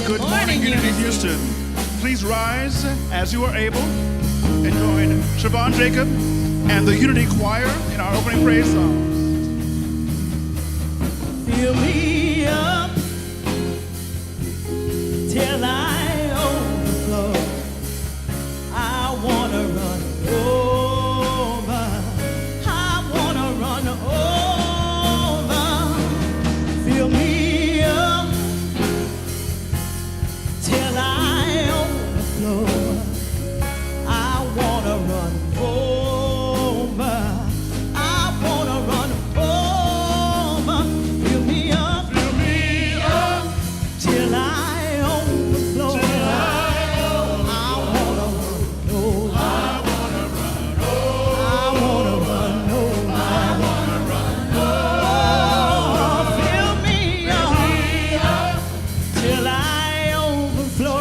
Good morning, Unity Houston. Please rise as you are able and join Siobhan Jacob and the Unity Choir in our opening praise song. Fill me up till I overflow. I wanna run over. I wanna run over. Fill me up till I overflow. I wanna run over. I wanna run over. Fill me up till I overflow. I wanna run over. I wanna run over. Oh, fill me up till I overflow.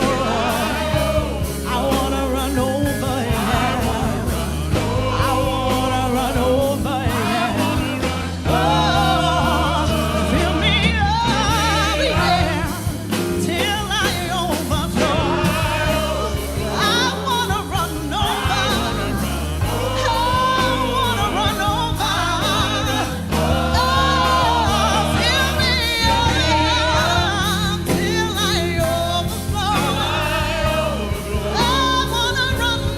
I wanna run over. I wanna run over. Oh, fill me up, yeah, till I overflow. I wanna run over. I wanna run over. Oh, fill me up till I overflow. I wanna run over.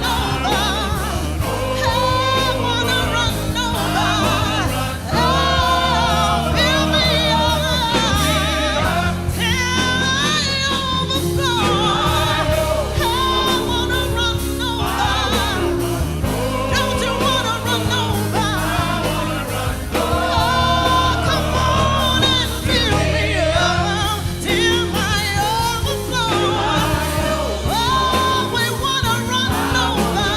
I wanna run over. Oh, fill me up till I overflow. I wanna run over. Don't you wanna run over? Oh, come on and fill me up till I overflow. Oh, we wanna run over.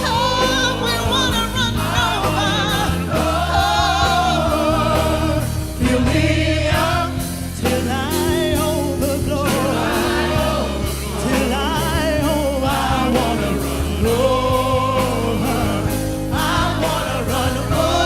Oh, we wanna run over. Oh, fill me up till I overflow. Till I wanna run over. I wanna run over.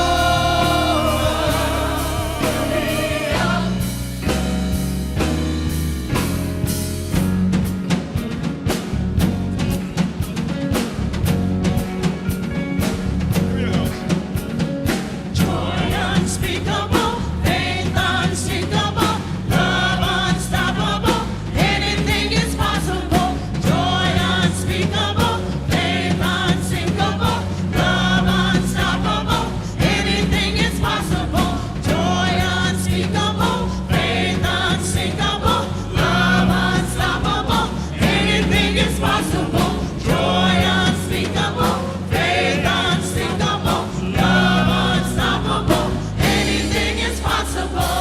Joy unspeakable, faith unspeakable, love unstoppable, anything is possible. Joy unspeakable, faith unsinkable, love unstoppable, anything is possible. Joy unspeakable, faith unsinkable, love unstoppable, anything is possible. Joy unspeakable, faith unsinkable, love unstoppable, anything is possible.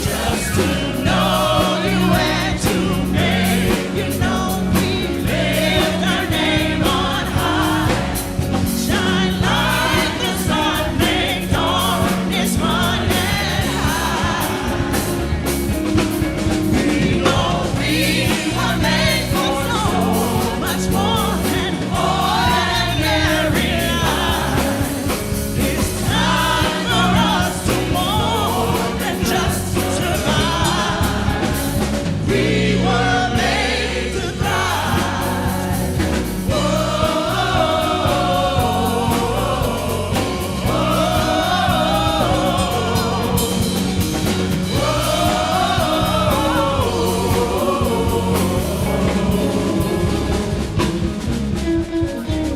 Just to know you and to make you know, we lift our name on high. Shine like the sun, make darkness run and hide. We know we are made for so much more than ordinary life. It's time for us to more than just survive. We were made to thrive.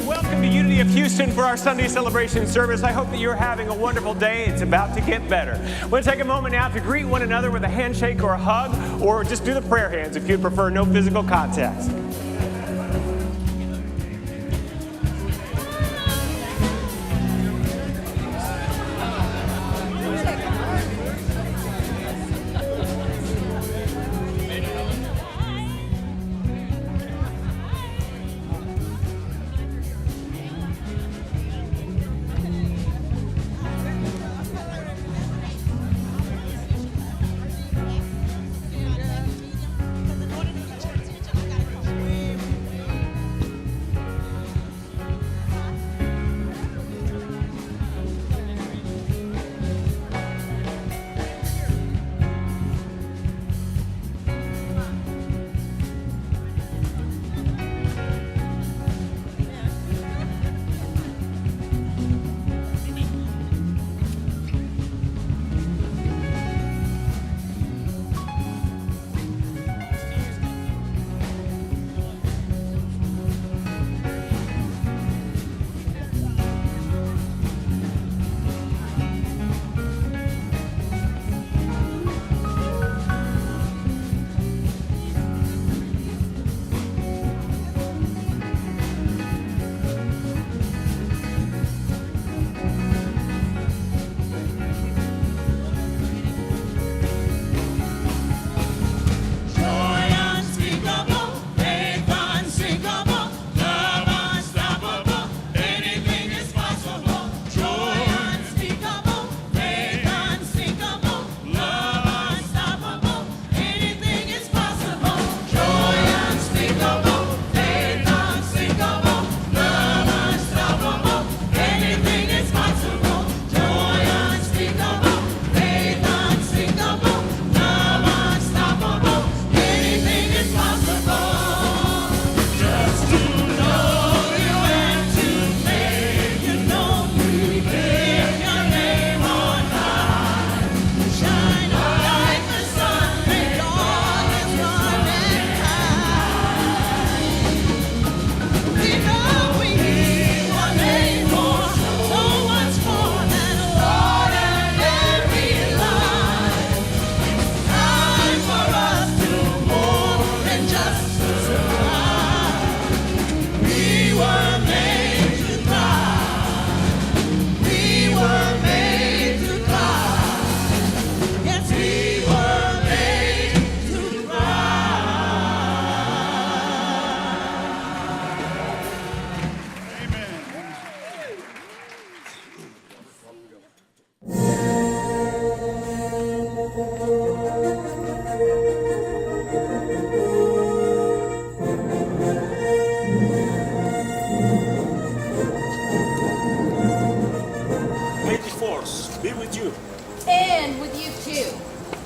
Welcome to Unity of Houston for our Sunday celebration service. I hope that you're having a wonderful day. It's about to get better. We're going to take a moment now to greet one another with a handshake or a hug, or just do the prayer hands if you'd prefer no physical contact.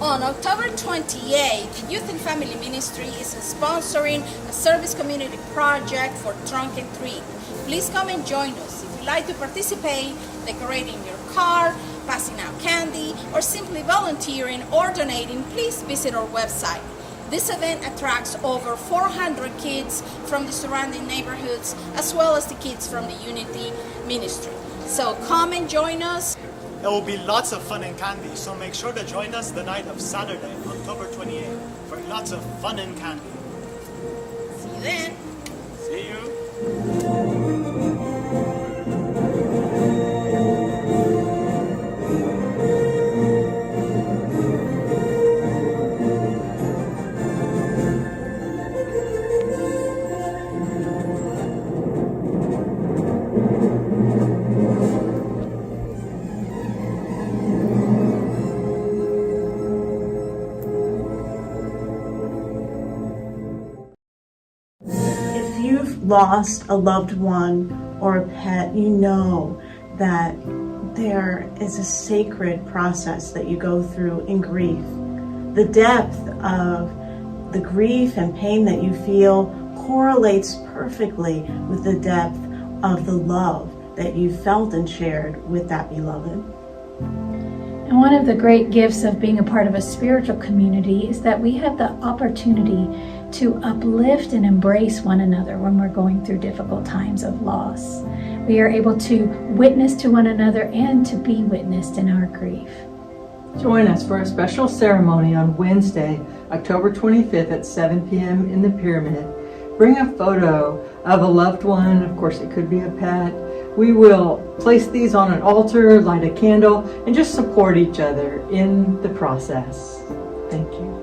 On October 28th, Youth and Family Ministry is sponsoring a service community project for Trunk and Treat. Please come and join us. If you'd like to participate, decorating your car, passing out candy, or simply volunteering or donating, please visit our website. This event attracts over 400 kids from the surrounding neighborhoods, as well as the kids from the Unity Ministry. So come and join us. There will be lots of fun and candy, so make sure to join us the night of Saturday, October 28th, for lots of fun and candy. See you then. See you. Lost a loved one or a pet, you know that there is a sacred process that you go through in grief. The depth of the grief and pain that you feel correlates perfectly with the depth of the love that you felt and shared with that beloved. And one of the great gifts of being a part of a spiritual community is that we have the opportunity to uplift and embrace one another when we're going through difficult times of loss. We are able to witness to one another and to be witnessed in our grief. Join us for a special ceremony on Wednesday, October 25th at 7 p.m. in the Pyramid. Bring a photo of a loved one, of course it could be a pet. We will place these on an altar, light a candle, and just support each other in the process. Thank you.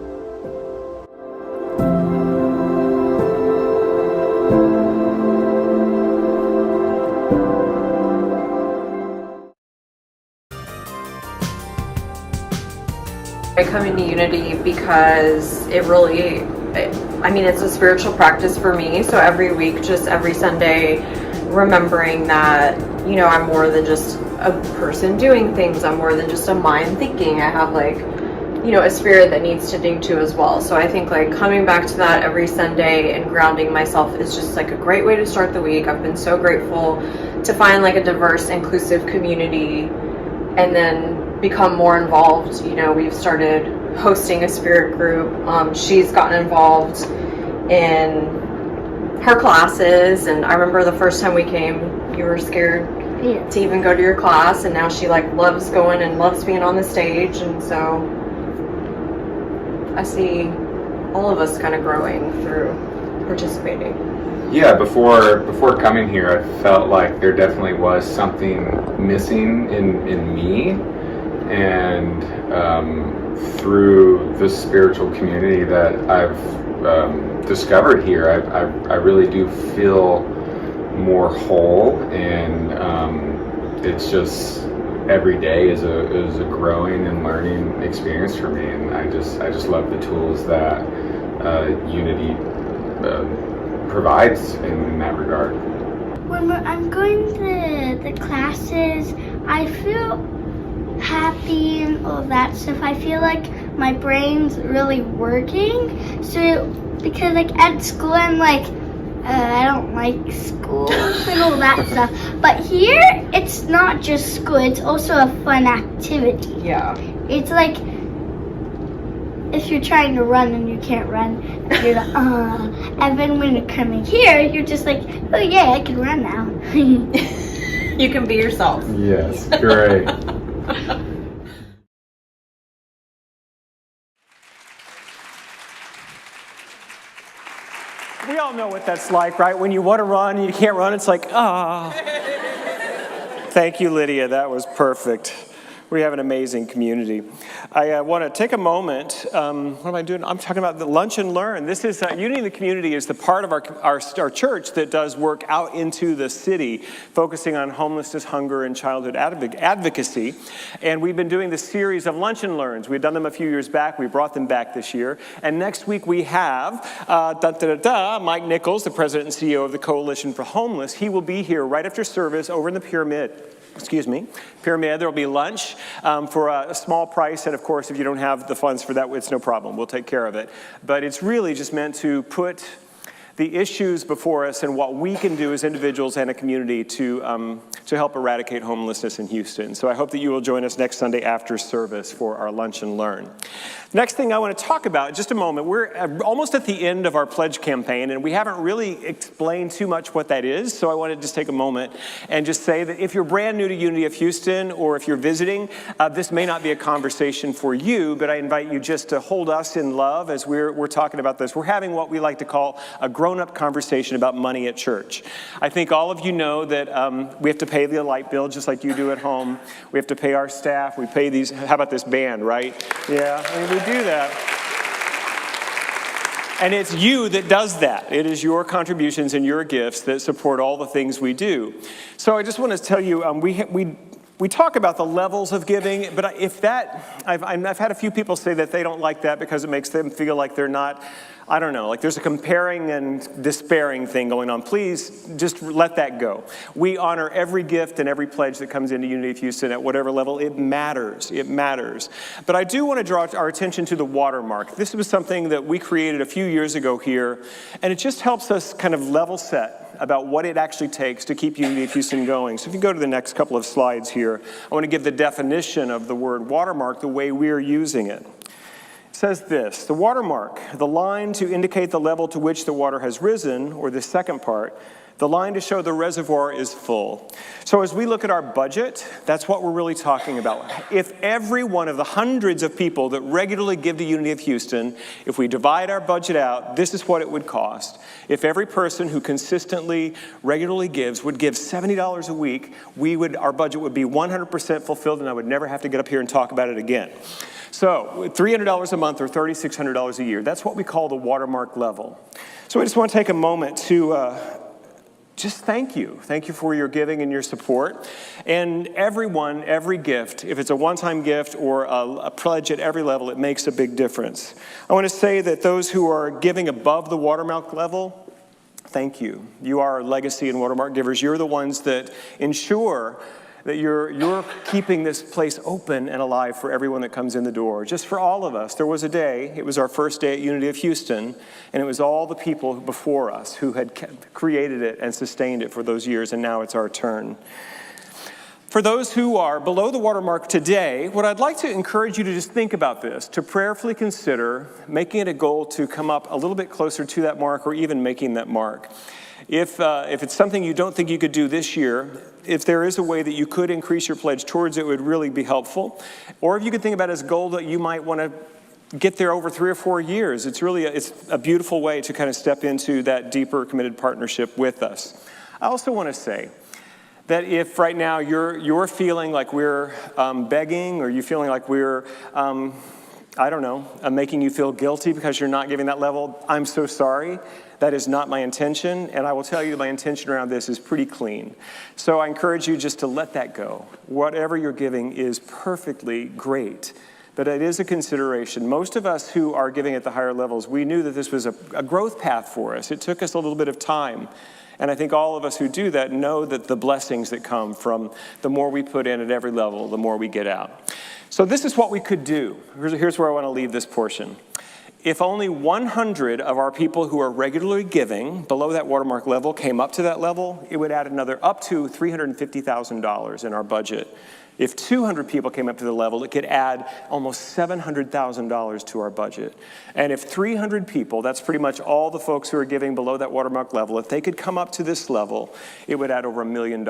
I come into Unity because it really, it's a spiritual practice for me. So every week, just every Sunday, remembering that, I'm more than just a person doing things. I'm more than just a mind thinking. I have a spirit that needs to dig to as well. So I think coming back to that every Sunday and grounding myself is just a great way to start the week. I've been so grateful to find a diverse, inclusive community and then become more involved. We've started hosting a spirit group. She's gotten involved in her classes, and I remember the first time we came, you were scared to even go to your class, and now she loves going and loves being on the stage. And so I see all of us kind of growing through participating. Yeah, before coming here, I felt like there definitely was something missing in me, and through the spiritual community that I've discovered here, I really do feel more whole, and it's just every day is a growing and learning experience for me, and I just love the tools that Unity provides in that regard. When I'm going to the classes, I feel happy and all that stuff. I feel like my brain's really working. So, because at school I'm I don't like school and all that stuff. But here, it's not just school, it's also a fun activity. Yeah. It's if you're trying to run and you can't run, you're and then when you're coming here, you're just oh yeah, I can run now. You can be yourself. Yes, great. We all know what that's like, right? When you want to run and you can't run, it's Thank you, Lydia. That was perfect. We have an amazing community. I want to take a moment. What am I doing? I'm talking about the Lunch and Learn. This is Unity in the Community is the part of our church that does work out into the city, focusing on homelessness, hunger, and childhood advocacy. And we've been doing this series of Lunch and Learns. We've done them a few years back. We brought them back this year. And next week we have Mike Nichols, the president and CEO of the Coalition for Homeless. He will be here right after service over in the Pyramid. pyramid. There will be lunch for a small price, and of course, if you don't have the funds for that, it's no problem. We'll take care of it. But it's really just meant to put the issues before us and what we can do as individuals and a community to help eradicate homelessness in Houston. So I hope that you will join us next Sunday after service for our Lunch and Learn. Next thing I want to talk about, in just a moment, we're almost at the end of our pledge campaign, and we haven't really explained too much what that is, so I want to just take a moment and just say that if you're brand new to Unity of Houston, or if you're visiting, this may not be a conversation for you, but I invite you just to hold us in love as we're talking about this. We're having what we like to call a grown-up conversation about money at church. I think all of you know that we have to pay the light bill just like you do at home. We have to pay our staff. We pay these, how about this band, right? Yeah, I mean, we do that. And it's you that does that. It is your contributions and your gifts that support all the things we do. So I just want to tell you, we talk about the levels of giving, but I've had a few people say that they don't like that because it makes them feel like they're not, I don't know, like there's a comparing and despairing thing going on. Please just let that go. We honor every gift and every pledge that comes into Unity of Houston at whatever level. It matters. It matters. But I do want to draw our attention to the watermark. This was something that we created a few years ago here, and it just helps us kind of level set about what it actually takes to keep Unity of Houston going. So if you go to the next couple of slides here, I want to give the definition of the word watermark the way we're using it. It says this: the watermark, the line to indicate the level to which the water has risen, or the second part, the line to show the reservoir is full. So as we look at our budget, that's what we're really talking about. If every one of the hundreds of people that regularly give to Unity of Houston, if we divide our budget out, this is what it would cost. If every person who consistently, regularly gives would give $70 a week, our budget would be 100% fulfilled, and I would never have to get up here and talk about it again. So $300 a month or $3,600 a year, that's what we call the watermark level. So I just want to take a moment to just thank you. Thank you for your giving and your support. And everyone, every gift, if it's a one-time gift or a pledge at every level, it makes a big difference. I want to say that those who are giving above the watermark level, thank you. You are our legacy and watermark givers. You're the ones that ensure that you're keeping this place open and alive for everyone that comes in the door. Just for all of us, there was a day, it was our first day at Unity of Houston, and it was all the people before us who had created it and sustained it for those years, and now it's our turn. For those who are below the watermark today, what I'd like to encourage you to just think about this, to prayerfully consider making it a goal to come up a little bit closer to that mark, or even making that mark. If it's something you don't think you could do this year, if there is a way that you could increase your pledge towards it, would really be helpful. Or if you could think about it as a goal that you might want to get there over 3 or 4 years, it's a beautiful way to kind of step into that deeper committed partnership with us. I also want to say that if right now you're feeling like we're begging, or you're feeling like we're making you feel guilty because you're not giving that level, I'm so sorry. That is not my intention, and I will tell you my intention around this is pretty clean. So I encourage you just to let that go. Whatever you're giving is perfectly great, but it is a consideration. Most of us who are giving at the higher levels, we knew that this was a growth path for us. It took us a little bit of time, and I think all of us who do that know that the blessings that come from the more we put in at every level, the more we get out. So this is what we could do. Here's where I want to leave this portion. If only 100 of our people who are regularly giving below that watermark level came up to that level, it would add another up to $350,000 in our budget. If 200 people came up to the level, it could add almost $700,000 to our budget. And if 300 people, that's pretty much all the folks who are giving below that watermark level, if they could come up to this level, it would add over $1 million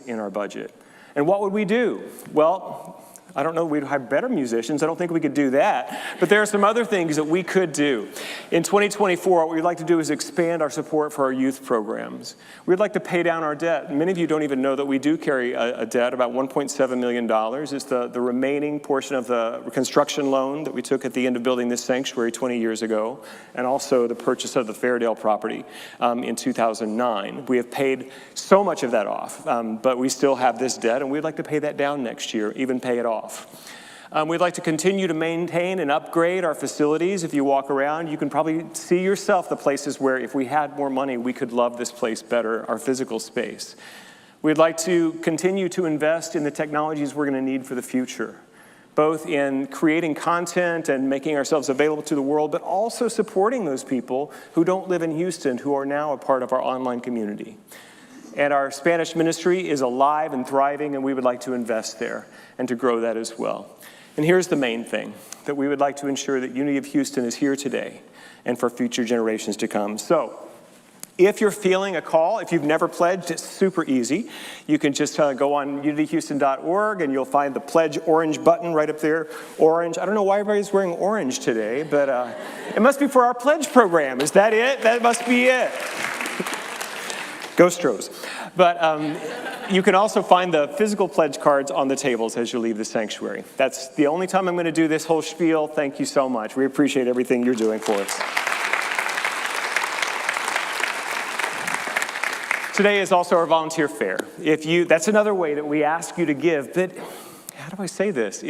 in our budget. And what would we do? Well, I don't know, we'd have better musicians. I don't think we could do that. But there are some other things that we could do. In 2024, what we'd like to do is expand our support for our youth programs. We'd like to pay down our debt. Many of you don't even know that we do carry a debt, about $1.7 million. It's the remaining portion of the construction loan that we took at the end of building this sanctuary 20 years ago, and also the purchase of the Fairdale property in 2009. We have paid so much of that off, but we still have this debt, and we'd like to pay that down next year, even pay it off. We'd like to continue to maintain and upgrade our facilities. If you walk around, you can probably see yourself the places where if we had more money, we could love this place better, our physical space. We'd like to continue to invest in the technologies we're going to need for the future, both in creating content and making ourselves available to the world, but also supporting those people who don't live in Houston, who are now a part of our online community. And our Spanish ministry is alive and thriving, and we would like to invest there and to grow that as well. And here's the main thing, that we would like to ensure that Unity of Houston is here today and for future generations to come. So, if you're feeling a call, if you've never pledged, it's super easy. You can just go on unityhouston.org and you'll find the pledge orange button right up there. Orange. I don't know why everybody's wearing orange today, but it must be for our pledge program. Is that it? That must be it. Go Stros. But you can also find the physical pledge cards on the tables as you leave the sanctuary. That's the only time I'm going to do this whole spiel. Thank you so much. We appreciate everything you're doing for us. Today is also our volunteer fair. That's another way that we ask you to give, but how do I say this?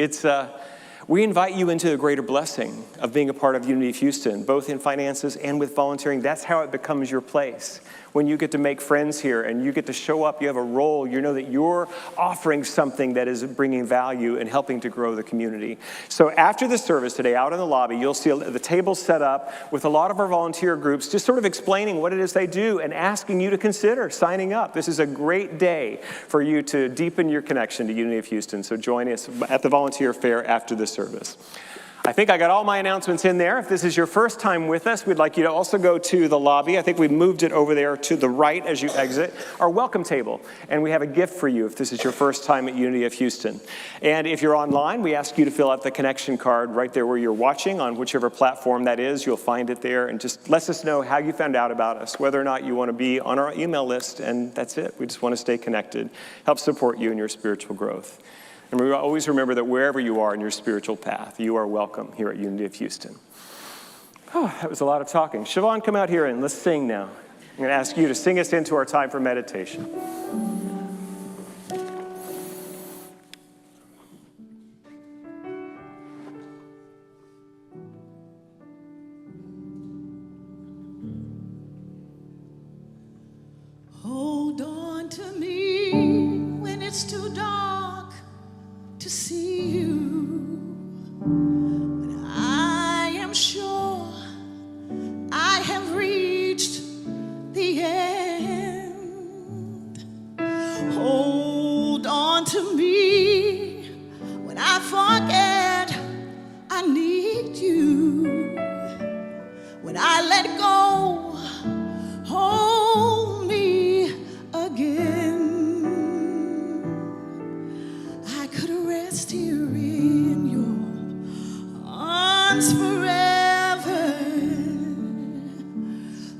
We invite you into the greater blessing of being a part of Unity of Houston, both in finances and with volunteering. That's how it becomes your place. When you get to make friends here and you get to show up, you have a role, you know that you're offering something that is bringing value and helping to grow the community. So after the service today, out in the lobby, you'll see the tables set up with a lot of our volunteer groups, just sort of explaining what it is they do and asking you to consider signing up. This is a great day for you to deepen your connection to Unity of Houston. So join us at the volunteer fair after the service. I think I got all my announcements in there. If this is your first time with us, we'd like you to also go to the lobby. I think we moved it over there to the right as you exit, our welcome table. And we have a gift for you if this is your first time at Unity of Houston. And if you're online, we ask you to fill out the connection card right there where you're watching on whichever platform that is. You'll find it there. And just let us know how you found out about us, whether or not you want to be on our email list. And that's it. We just want to stay connected, help support you in your spiritual growth. And we always remember that wherever you are in your spiritual path, you are welcome here at Unity of Houston. Oh, that was a lot of talking. Siobhan, come out here and let's sing now. I'm going to ask you to sing us into our time for meditation. Hold on to me when it's too dark to see you, but I am sure I have reached the end. Hold on to me when I forget I need you, when I let go, hold me again. Rest here in your arms forever,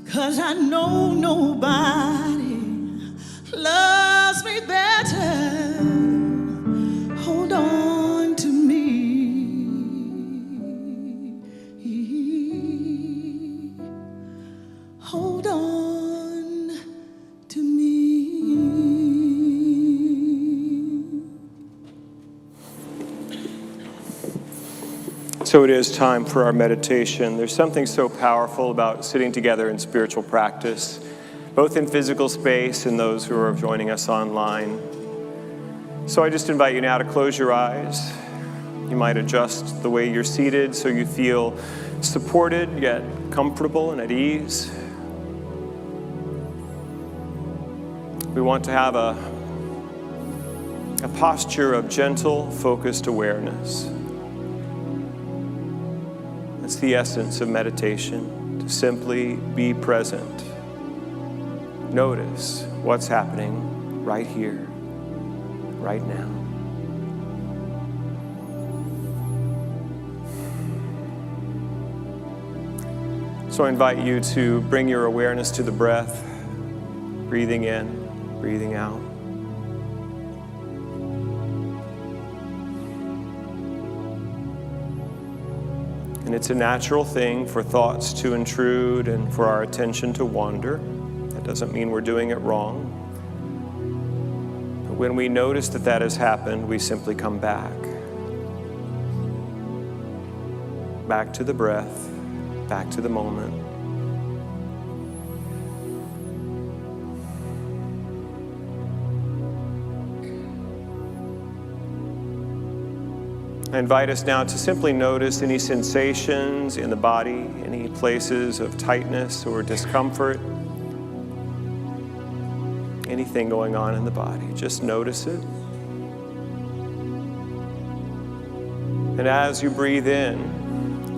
'cause I know nobody loves me better. Hold on to me. Hold on to me. So it is time for our meditation. There's something so powerful about sitting together in spiritual practice, both in physical space and those who are joining us online. So I just invite you now to close your eyes. You might adjust the way you're seated so you feel supported yet comfortable and at ease. We want to have a posture of gentle, focused awareness. That's the essence of meditation, to simply be present. Notice what's happening right here, right now. So I invite you to bring your awareness to the breath, breathing in, breathing out. And it's a natural thing for thoughts to intrude and for our attention to wander. That doesn't mean we're doing it wrong. But when we notice that that has happened, we simply come back. Back to the breath, back to the moment. I invite us now to simply notice any sensations in the body, any places of tightness or discomfort, anything going on in the body. Just notice it. And as you breathe in,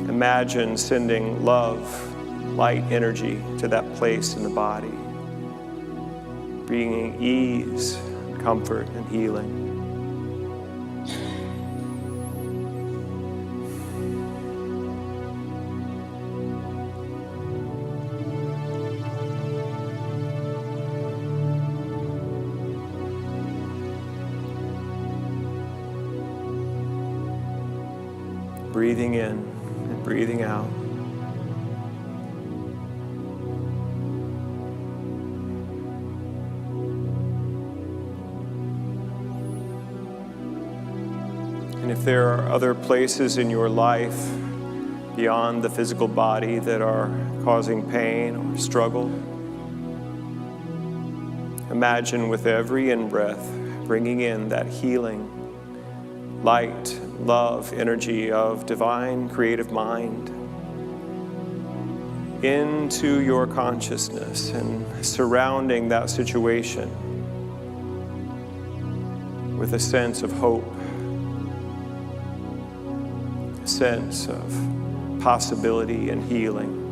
imagine sending love, light energy to that place in the body, bringing ease, comfort, and healing. Breathing in and breathing out. And if there are other places in your life beyond the physical body that are causing pain or struggle, imagine with every in-breath bringing in that healing, light, love, energy of divine creative mind into your consciousness and surrounding that situation with a sense of hope, a sense of possibility and healing.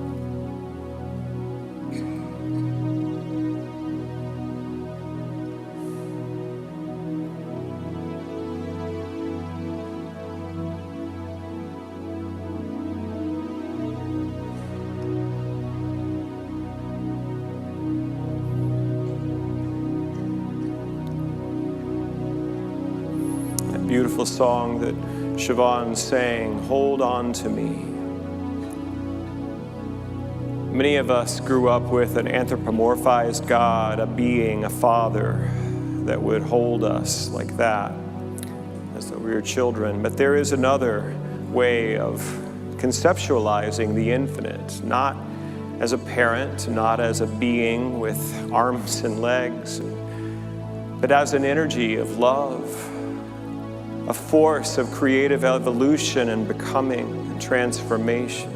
Beautiful song that Siobhan sang, "Hold On to Me." Many of us grew up with an anthropomorphized God, a being, a father that would hold us like that as though we were children. But there is another way of conceptualizing the infinite, not as a parent, not as a being with arms and legs, but as an energy of love, a force of creative evolution and becoming and transformation.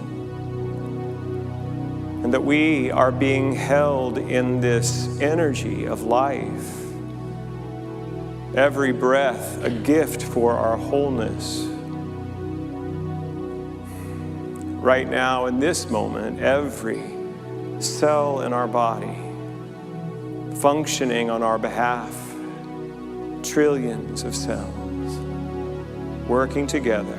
And that we are being held in this energy of life. Every breath a gift for our wholeness. Right now, in this moment, every cell in our body functioning on our behalf. Trillions of cells working together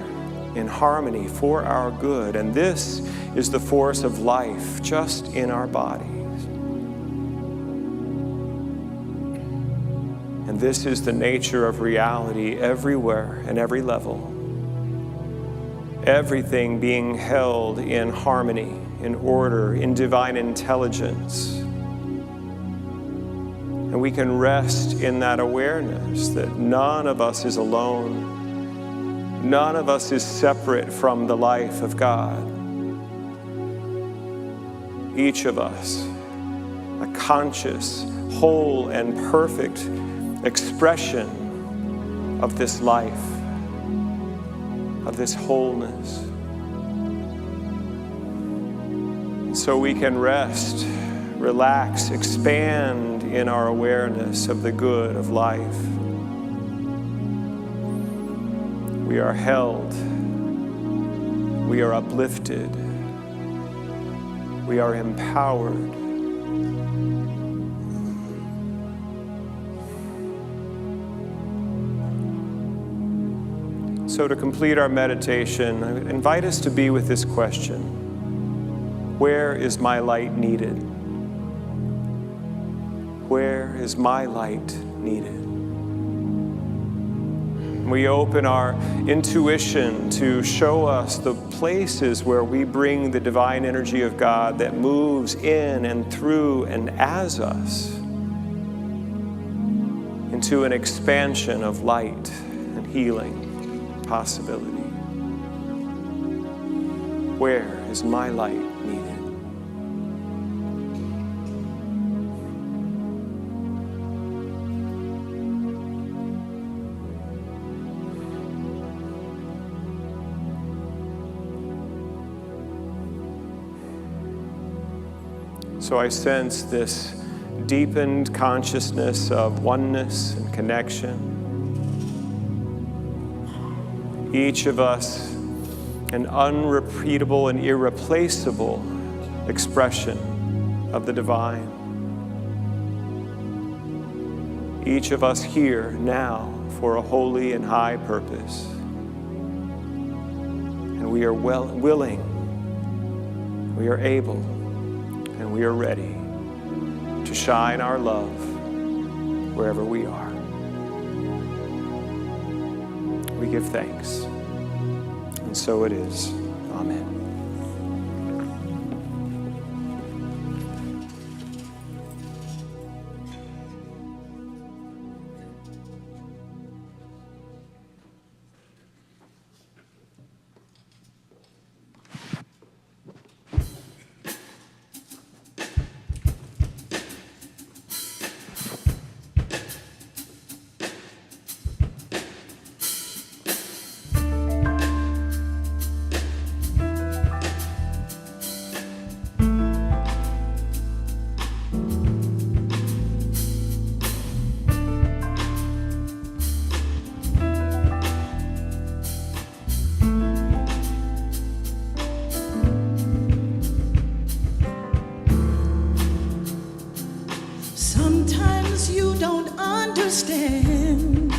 in harmony for our good. And this is the force of life just in our bodies. And this is the nature of reality everywhere and every level. Everything being held in harmony, in order, in divine intelligence. And we can rest in that awareness that none of us is alone. None of us is separate from the life of God. Each of us, a conscious, whole, and perfect expression of this life, of this wholeness. So we can rest, relax, expand in our awareness of the good of life. We are held, we are uplifted, we are empowered. So to complete our meditation, I invite us to be with this question: where is my light needed? Where is my light needed? We open our intuition to show us the places where we bring the divine energy of God that moves in and through and as us into an expansion of light and healing possibility. Where is my light needed? So I sense this deepened consciousness of oneness and connection. Each of us an unrepeatable and irreplaceable expression of the divine. Each of us here now for a holy and high purpose. And we are willing, we are able, and we are ready to shine our love wherever we are. We give thanks. And so it is. Amen. Sometimes you don't understand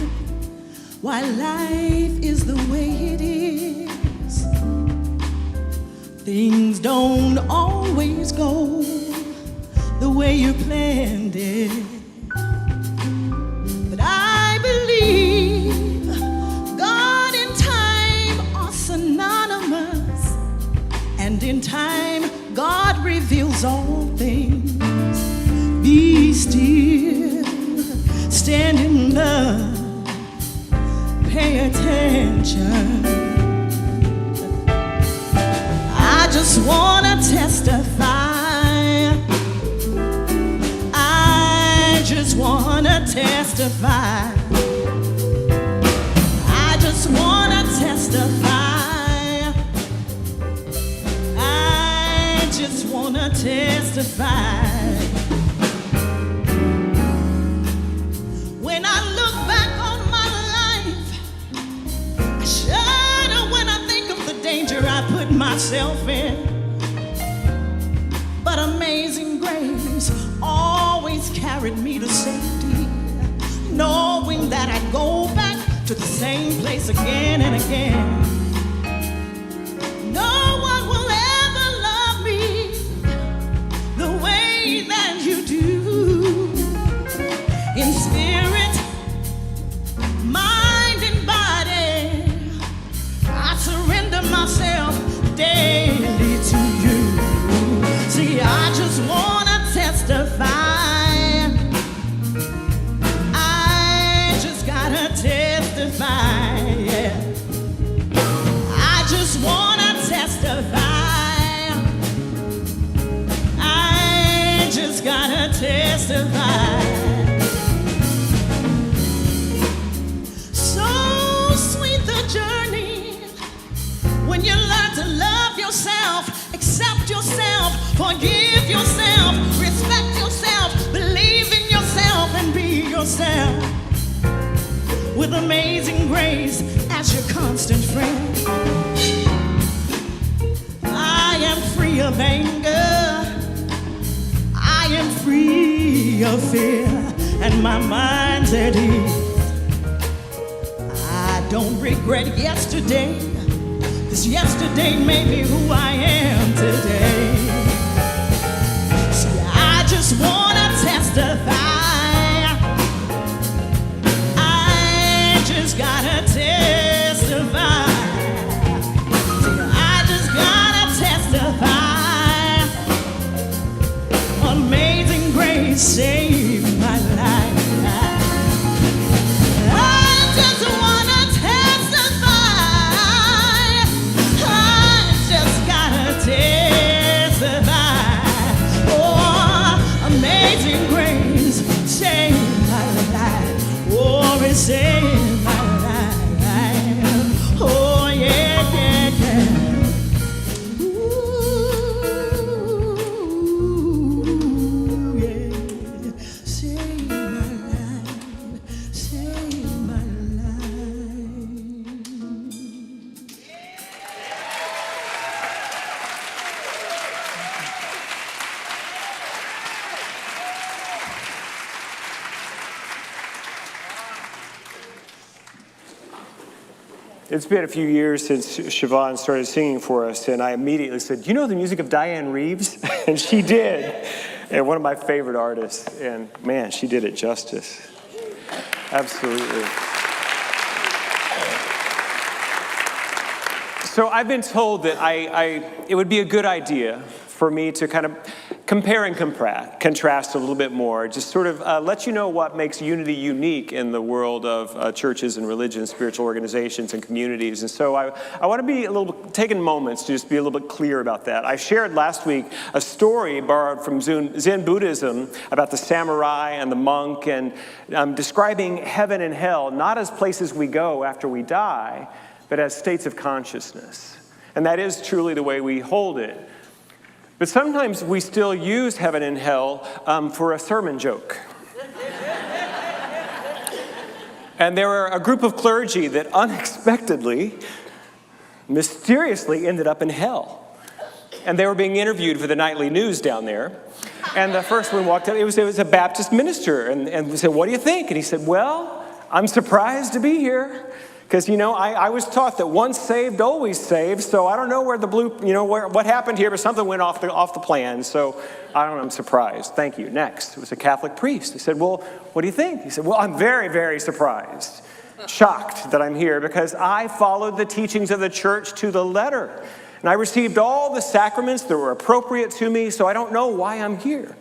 why life is the way it is. Things don't always go the way you planned it. But I believe God and time are synonymous, and in time God reveals all things. Be still, stand in love, pay attention. I just want to testify. I just want to testify. I just want to testify. I just want to testify. When I look back on my life, I shudder when I think of the danger I put myself in. But amazing grace always carried me to safety, knowing that I'd go back to the same place again and again. No one will ever love me the way that you do. In spirit, mind and body, I surrender myself daily to you. See, I just want to testify. I just gotta testify, yeah. I just want to testify. I just gotta testify. When you learn to love yourself, accept yourself, forgive yourself, respect yourself, believe in yourself, and be yourself. With amazing grace as your constant friend. I am free of anger. I am free of fear, and my mind's at ease. I don't regret yesterday, 'cause yesterday made me who I am today. See, I just wanna testify. I just gotta testify. See, I just gotta testify. Amazing grace saved my life. I just wanna testify. I just got It's been a few years since Siobhan started singing for us, and I immediately said, you know the music of Diane Reeves? And she did. And one of my favorite artists. And man, she did it justice. Absolutely. So I've been told that it would be a good idea for me to kind of compare and contrast a little bit more, just sort of let you know what makes unity unique in the world of churches and religions, spiritual organizations and communities. And so I want to be taking moments to just be a little bit clear about that. I shared last week a story borrowed from Zen Buddhism about the samurai and the monk, and describing heaven and hell not as places we go after we die, but as states of consciousness. And that is truly the way we hold it. But sometimes we still use heaven and hell for a sermon joke. And there were a group of clergy that unexpectedly, mysteriously ended up in hell. And they were being interviewed for the nightly news down there. And the first one walked up, it was a Baptist minister, and we said, what do you think? And he said, well, I'm surprised to be here. Because, I was taught that once saved, always saved, so I don't know where what happened here, but something went off the plan, so I'm surprised. Thank you. Next, it was a Catholic priest. He said, well, what do you think? He said, well, I'm very, very surprised, shocked that I'm here, because I followed the teachings of the church to the letter, and I received all the sacraments that were appropriate to me, so I don't know why I'm here.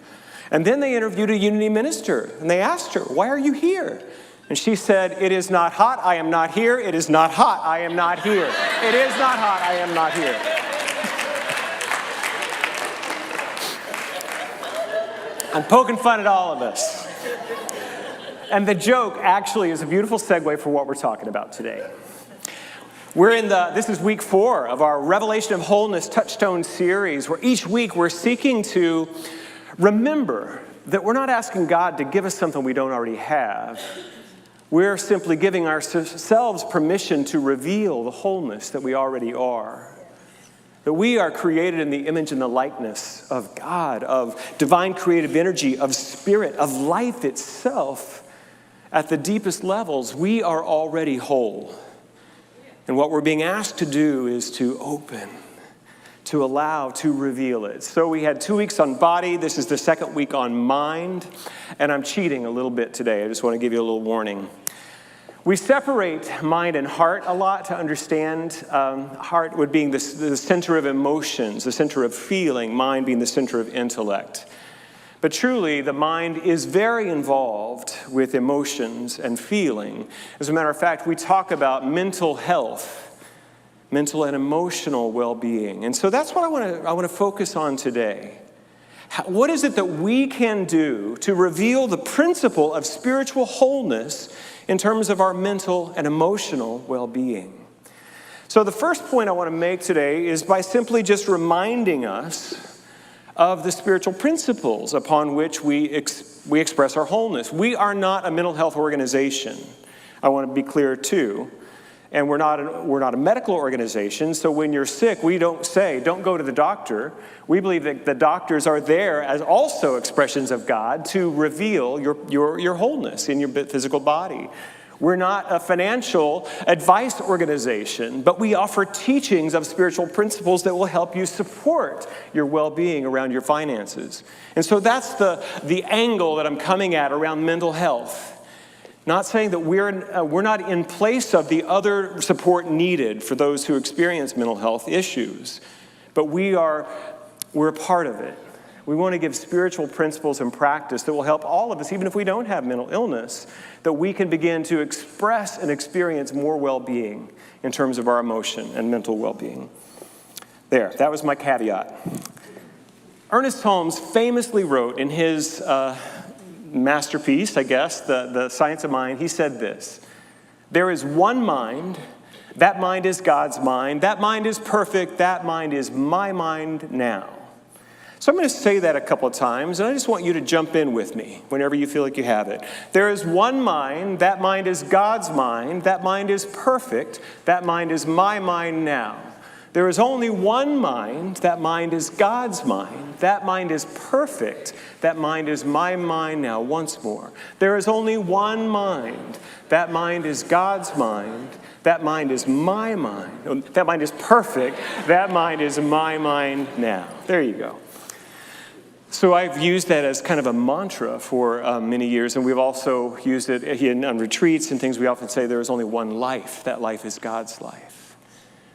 And then they interviewed a Unity minister, and they asked her, why are you here? And she said, it is not hot, I am not here. It is not hot, I am not here. It is not hot, I am not here. I'm poking fun at all of us. And the joke actually is a beautiful segue for what we're talking about today. This is week 4 of our Revelation of Wholeness Touchstone series, where each week we're seeking to remember that we're not asking God to give us something we don't already have. We're simply giving ourselves permission to reveal the wholeness that we already are. That we are created in the image and the likeness of God, of divine creative energy, of spirit, of life itself. At the deepest levels, we are already whole. And what we're being asked to do is to open, to allow, to reveal it. So we had 2 weeks on body. This is the second week on mind. And I'm cheating a little bit today. I just want to give you a little warning. We separate mind and heart a lot to understand. Heart would being the center of emotions, the center of feeling, mind being the center of intellect. But truly, the mind is very involved with emotions and feeling. As a matter of fact, we talk about mental health, mental and emotional well-being. And so that's what I want to focus on today. What is it that we can do to reveal the principle of spiritual wholeness in terms of our mental and emotional well-being? So the first point I want to make today is by simply just reminding us of the spiritual principles upon which we express our wholeness. We are not a mental health organization. I want to be clear too. And we're not a medical organization, so when you're sick, we don't say, don't go to the doctor. We believe that the doctors are there as also expressions of God to reveal your wholeness in your physical body. We're not a financial advice organization, but we offer teachings of spiritual principles that will help you support your well-being around your finances. And so that's the angle that I'm coming at around mental health. Not saying that we're not in place of the other support needed for those who experience mental health issues, but we're a part of it. We want to give spiritual principles and practice that will help all of us, even if we don't have mental illness, that we can begin to express and experience more well-being in terms of our emotion and mental well-being. There, that was my caveat. Ernest Holmes famously wrote in his masterpiece, I guess, the Science of Mind, he said this: there is one mind, that mind is God's mind, that mind is perfect, that mind is my mind now. So I'm going to say that a couple of times, and I just want you to jump in with me whenever you feel like you have it. There is one mind, that mind is God's mind, that mind is perfect, that mind is my mind now. There is only one mind. That mind is God's mind. That mind is perfect. That mind is my mind now once more. There is only one mind. That mind is God's mind. That mind is my mind. That mind is perfect. That mind is my mind now. There you go. So I've used that as kind of a mantra for many years, and we've also used it on retreats and things. We often say there is only one life. That life is God's life.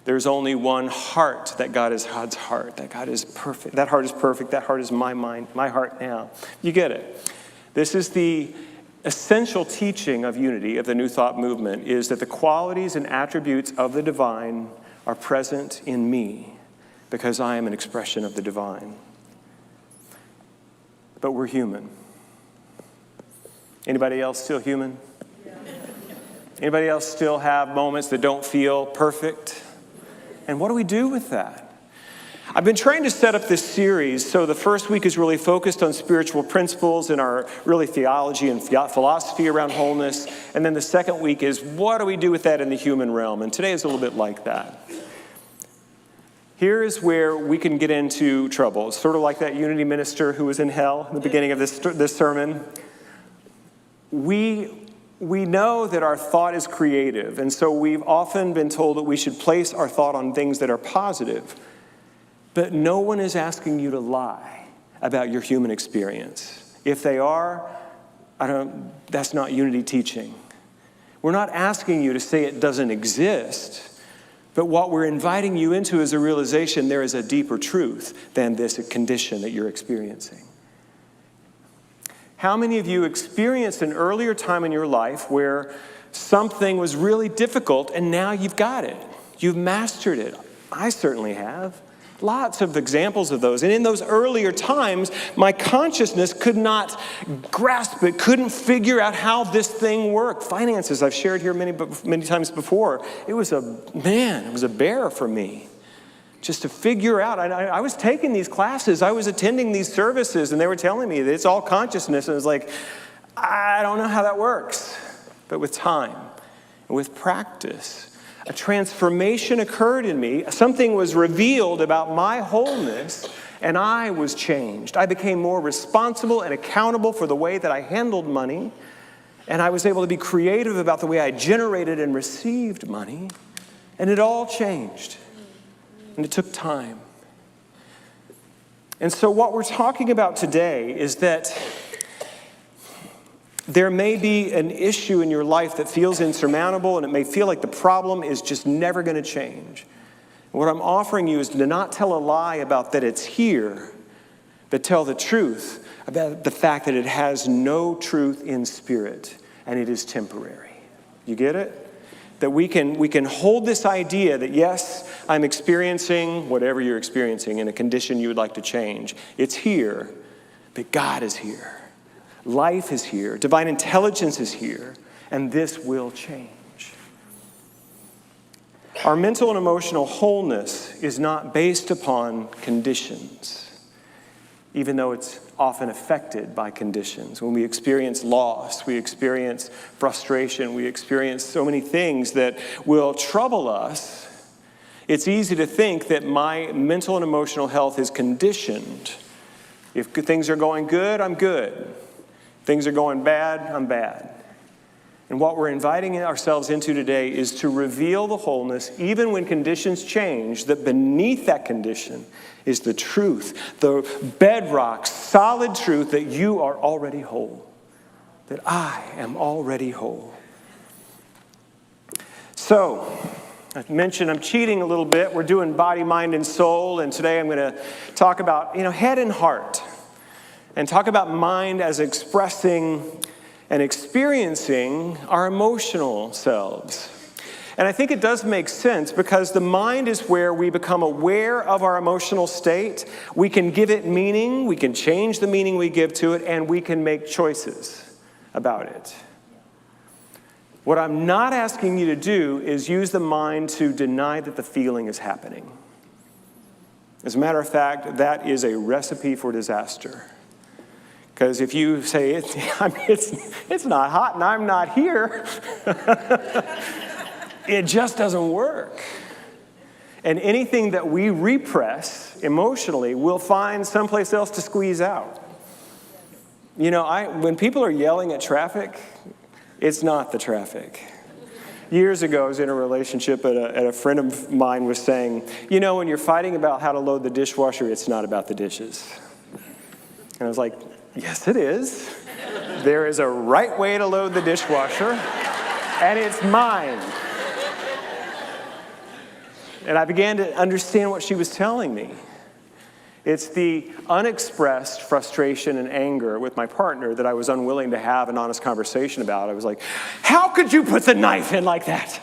There's only one heart. That God is God's heart. That God is perfect. That heart is perfect. That heart is my mind, my heart now. You get it. This is the essential teaching of unity, of the New Thought movement, is that the qualities and attributes of the divine are present in me because I am an expression of the divine. But we're human. Anybody else still human? Anybody else still have moments that don't feel perfect? And what do we do with that? I've been trying to set up this series, so the first week is really focused on spiritual principles and our really theology and philosophy around wholeness. And then the second week is what do we do with that in the human realm? And today is a little bit like that. Here is where we can get into trouble. It's sort of like that unity minister who was in hell in the beginning of this sermon. We know that our thought is creative, and so we've often been told that we should place our thought on things that are positive. But no one is asking you to lie about your human experience. If they are, that's not unity teaching. We're not asking you to say it doesn't exist. But what we're inviting you into is a realization there is a deeper truth than this condition that you're experiencing. How many of you experienced an earlier time in your life where something was really difficult and now you've got it? You've mastered it. I certainly have. Lots of examples of those. And in those earlier times, my consciousness could not grasp it, couldn't figure out how this thing worked. Finances, I've shared here many times before. It was a bear for me. Just to figure out, I was taking these classes, I was attending these services, and they were telling me that it's all consciousness. And I was like, I don't know how that works. But with time, and with practice, a transformation occurred in me. Something was revealed about my wholeness, and I was changed. I became more responsible and accountable for the way that I handled money, and I was able to be creative about the way I generated and received money, and it all changed. And it took time. And so what we're talking about today is that there may be an issue in your life that feels insurmountable, and it may feel like the problem is just never going to change. And what I'm offering you is to not tell a lie about that it's here, but tell the truth about the fact that it has no truth in spirit, and it is temporary. You get it? That we can hold this idea that, yes, I'm experiencing whatever you're experiencing in a condition you would like to change. It's here, but God is here. Life is here. Divine intelligence is here. And this will change. Our mental and emotional wholeness is not based upon conditions, even though it's often affected by conditions. When we experience loss, we experience frustration, we experience so many things that will trouble us, it's easy to think that my mental and emotional health is conditioned. If things are going good, I'm good. Things are going bad, I'm bad. And what we're inviting ourselves into today is to reveal the wholeness, even when conditions change, that beneath that condition is the truth, the bedrock, solid truth that you are already whole, that I am already whole. So, I mentioned I'm cheating a little bit. We're doing body, mind, and soul, and today I'm going to talk about, head and heart, and talk about mind as expressing and experiencing our emotional selves. And I think it does make sense because the mind is where we become aware of our emotional state. We can give it meaning, we can change the meaning we give to it, and we can make choices about it. What I'm not asking you to do is use the mind to deny that the feeling is happening. As a matter of fact, that is a recipe for disaster. Because if you say, it's not hot and I'm not here, it just doesn't work. And anything that we repress emotionally, we'll find someplace else to squeeze out. You know, when people are yelling at traffic, it's not the traffic. Years ago, I was in a relationship, and a friend of mine was saying, you know, when you're fighting about how to load the dishwasher, it's not about the dishes. And I was like, yes, it is. There is a right way to load the dishwasher, and it's mine. And I began to understand what she was telling me. It's the unexpressed frustration and anger with my partner that I was unwilling to have an honest conversation about. I was like, how could you put the knife in like that?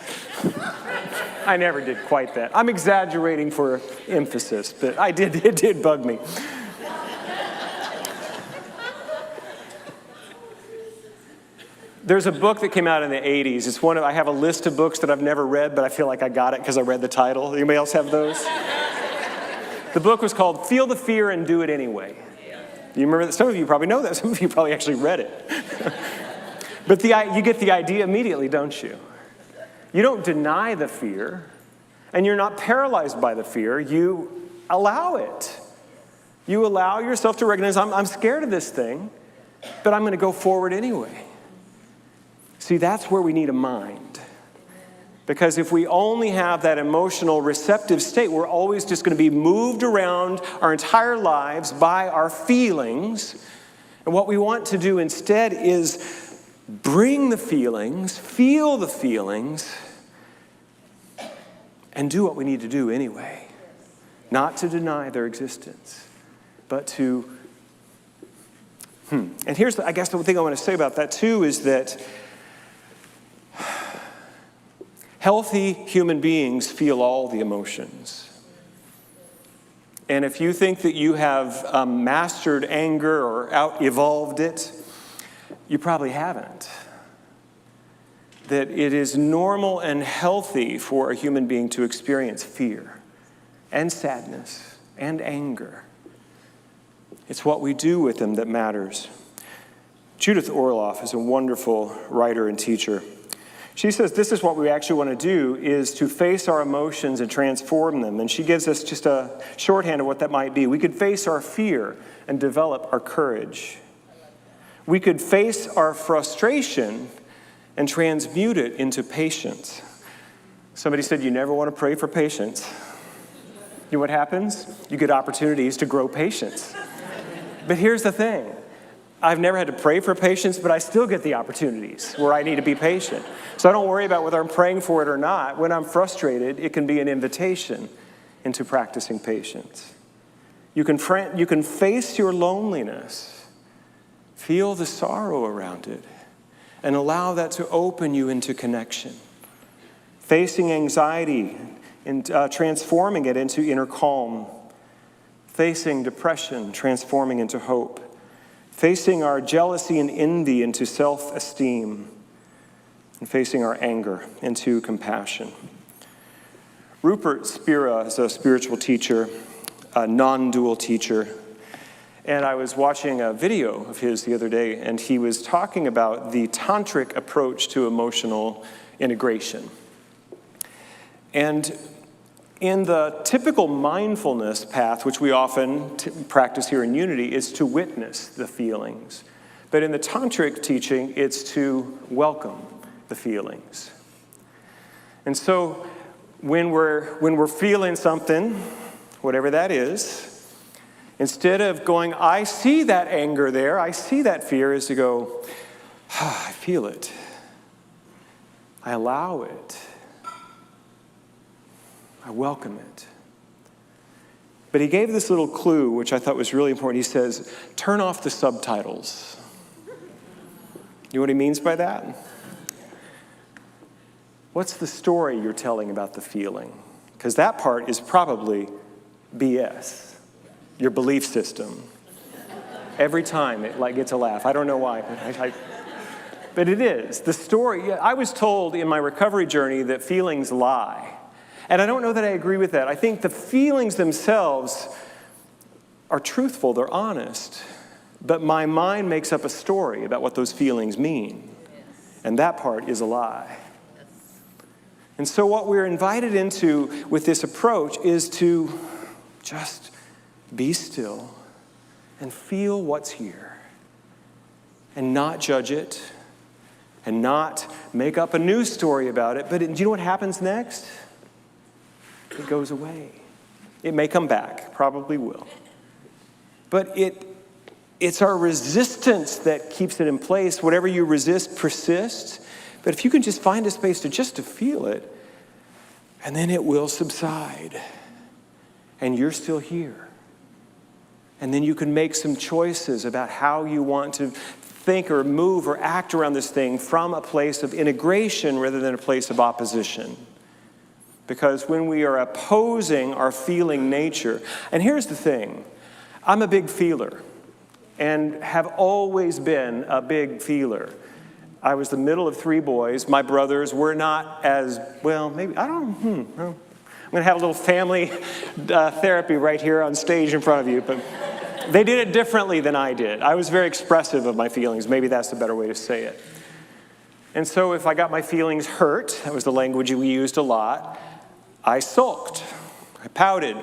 I never did quite that. I'm exaggerating for emphasis, but it did bug me. There's a book that came out in the 80s. It's I have a list of books that I've never read, but I feel like I got it because I read the title. Anybody else have those? The book was called Feel the Fear and Do It Anyway. You remember that? Some of you probably know that. Some of you probably actually read it. But you get the idea immediately, don't you? You don't deny the fear, and you're not paralyzed by the fear. You allow it. You allow yourself to recognize, I'm scared of this thing, but I'm going to go forward anyway. See, that's where we need a mind. Because if we only have that emotional receptive state, we're always just going to be moved around our entire lives by our feelings. And what we want to do instead is bring the feelings, feel the feelings, and do what we need to do anyway. Not to deny their existence, but to... And here's, I guess, the thing I want to say about that too is that healthy human beings feel all the emotions. And if you think that you have mastered anger or out-evolved it, you probably haven't. That it is normal and healthy for a human being to experience fear and sadness and anger. It's what we do with them that matters. Judith Orloff is a wonderful writer and teacher. She says this is what we actually want to do, is to face our emotions and transform them. And she gives us just a shorthand of what that might be. We could face our fear and develop our courage. We could face our frustration and transmute it into patience. Somebody said, you never want to pray for patience. You know what happens? You get opportunities to grow patience. But here's the thing. I've never had to pray for patience, but I still get the opportunities where I need to be patient. So I don't worry about whether I'm praying for it or not. When I'm frustrated, it can be an invitation into practicing patience. You can face your loneliness, feel the sorrow around it, and allow that to open you into connection. Facing anxiety and transforming it into inner calm. Facing depression, transforming into hope. Facing our jealousy and envy into self-esteem, and facing our anger into compassion. Rupert Spira is a spiritual teacher, a non-dual teacher, and I was watching a video of his the other day, and he was talking about the tantric approach to emotional integration. And in the typical mindfulness path, which we often practice here in Unity, is to witness the feelings. But in the tantric teaching, it's to welcome the feelings. And so when we're feeling something, whatever that is, instead of going, I see that anger there, I see that fear, is to go, I feel it. I allow it. I welcome it. But he gave this little clue, which I thought was really important. He says, turn off the subtitles. You know what he means by that? What's the story you're telling about the feeling? Because that part is probably BS, your belief system. Every time it gets a laugh. I don't know why, but it is. The story, I was told in my recovery journey that feelings lie. And I don't know that I agree with that. I think the feelings themselves are truthful, they're honest. But my mind makes up a story about what those feelings mean. And that part is a lie. And so what we're invited into with this approach is to just be still and feel what's here and not judge it and not make up a new story about it. But do you know what happens next? It goes away. It may come back, probably will. But it's our resistance that keeps it in place. Whatever you resist persists. But if you can just find a space to feel it, and then it will subside. And you're still here. And then you can make some choices about how you want to think or move or act around this thing from a place of integration rather than a place of opposition. Because when we are opposing our feeling nature, and here's the thing, I'm a big feeler and have always been a big feeler. I was the middle of 3 boys. My brothers were not as, well, maybe, I don't know. I'm going to have a little family therapy right here on stage in front of you, but they did it differently than I did. I was very expressive of my feelings. Maybe that's the better way to say it. And so if I got my feelings hurt, that was the language we used a lot, I sulked, I pouted,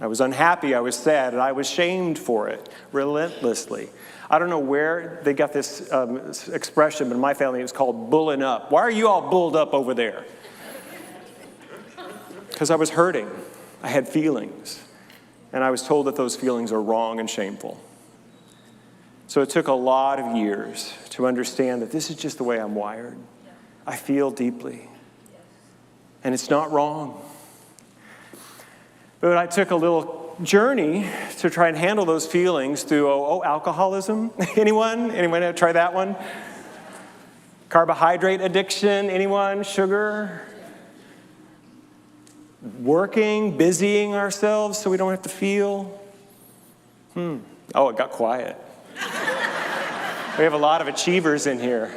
I was unhappy, I was sad, and I was shamed for it relentlessly. I don't know where they got this expression, but in my family it was called bulling up. Why are you all bulled up over there? Because I was hurting. I had feelings. And I was told that those feelings are wrong and shameful. So it took a lot of years to understand that this is just the way I'm wired. I feel deeply. And it's not wrong. But I took a little journey to try and handle those feelings through, alcoholism. Anyone try that one? Carbohydrate addiction. Anyone? Sugar? Working, busying ourselves so we don't have to feel. Oh, it got quiet. We have a lot of achievers in here.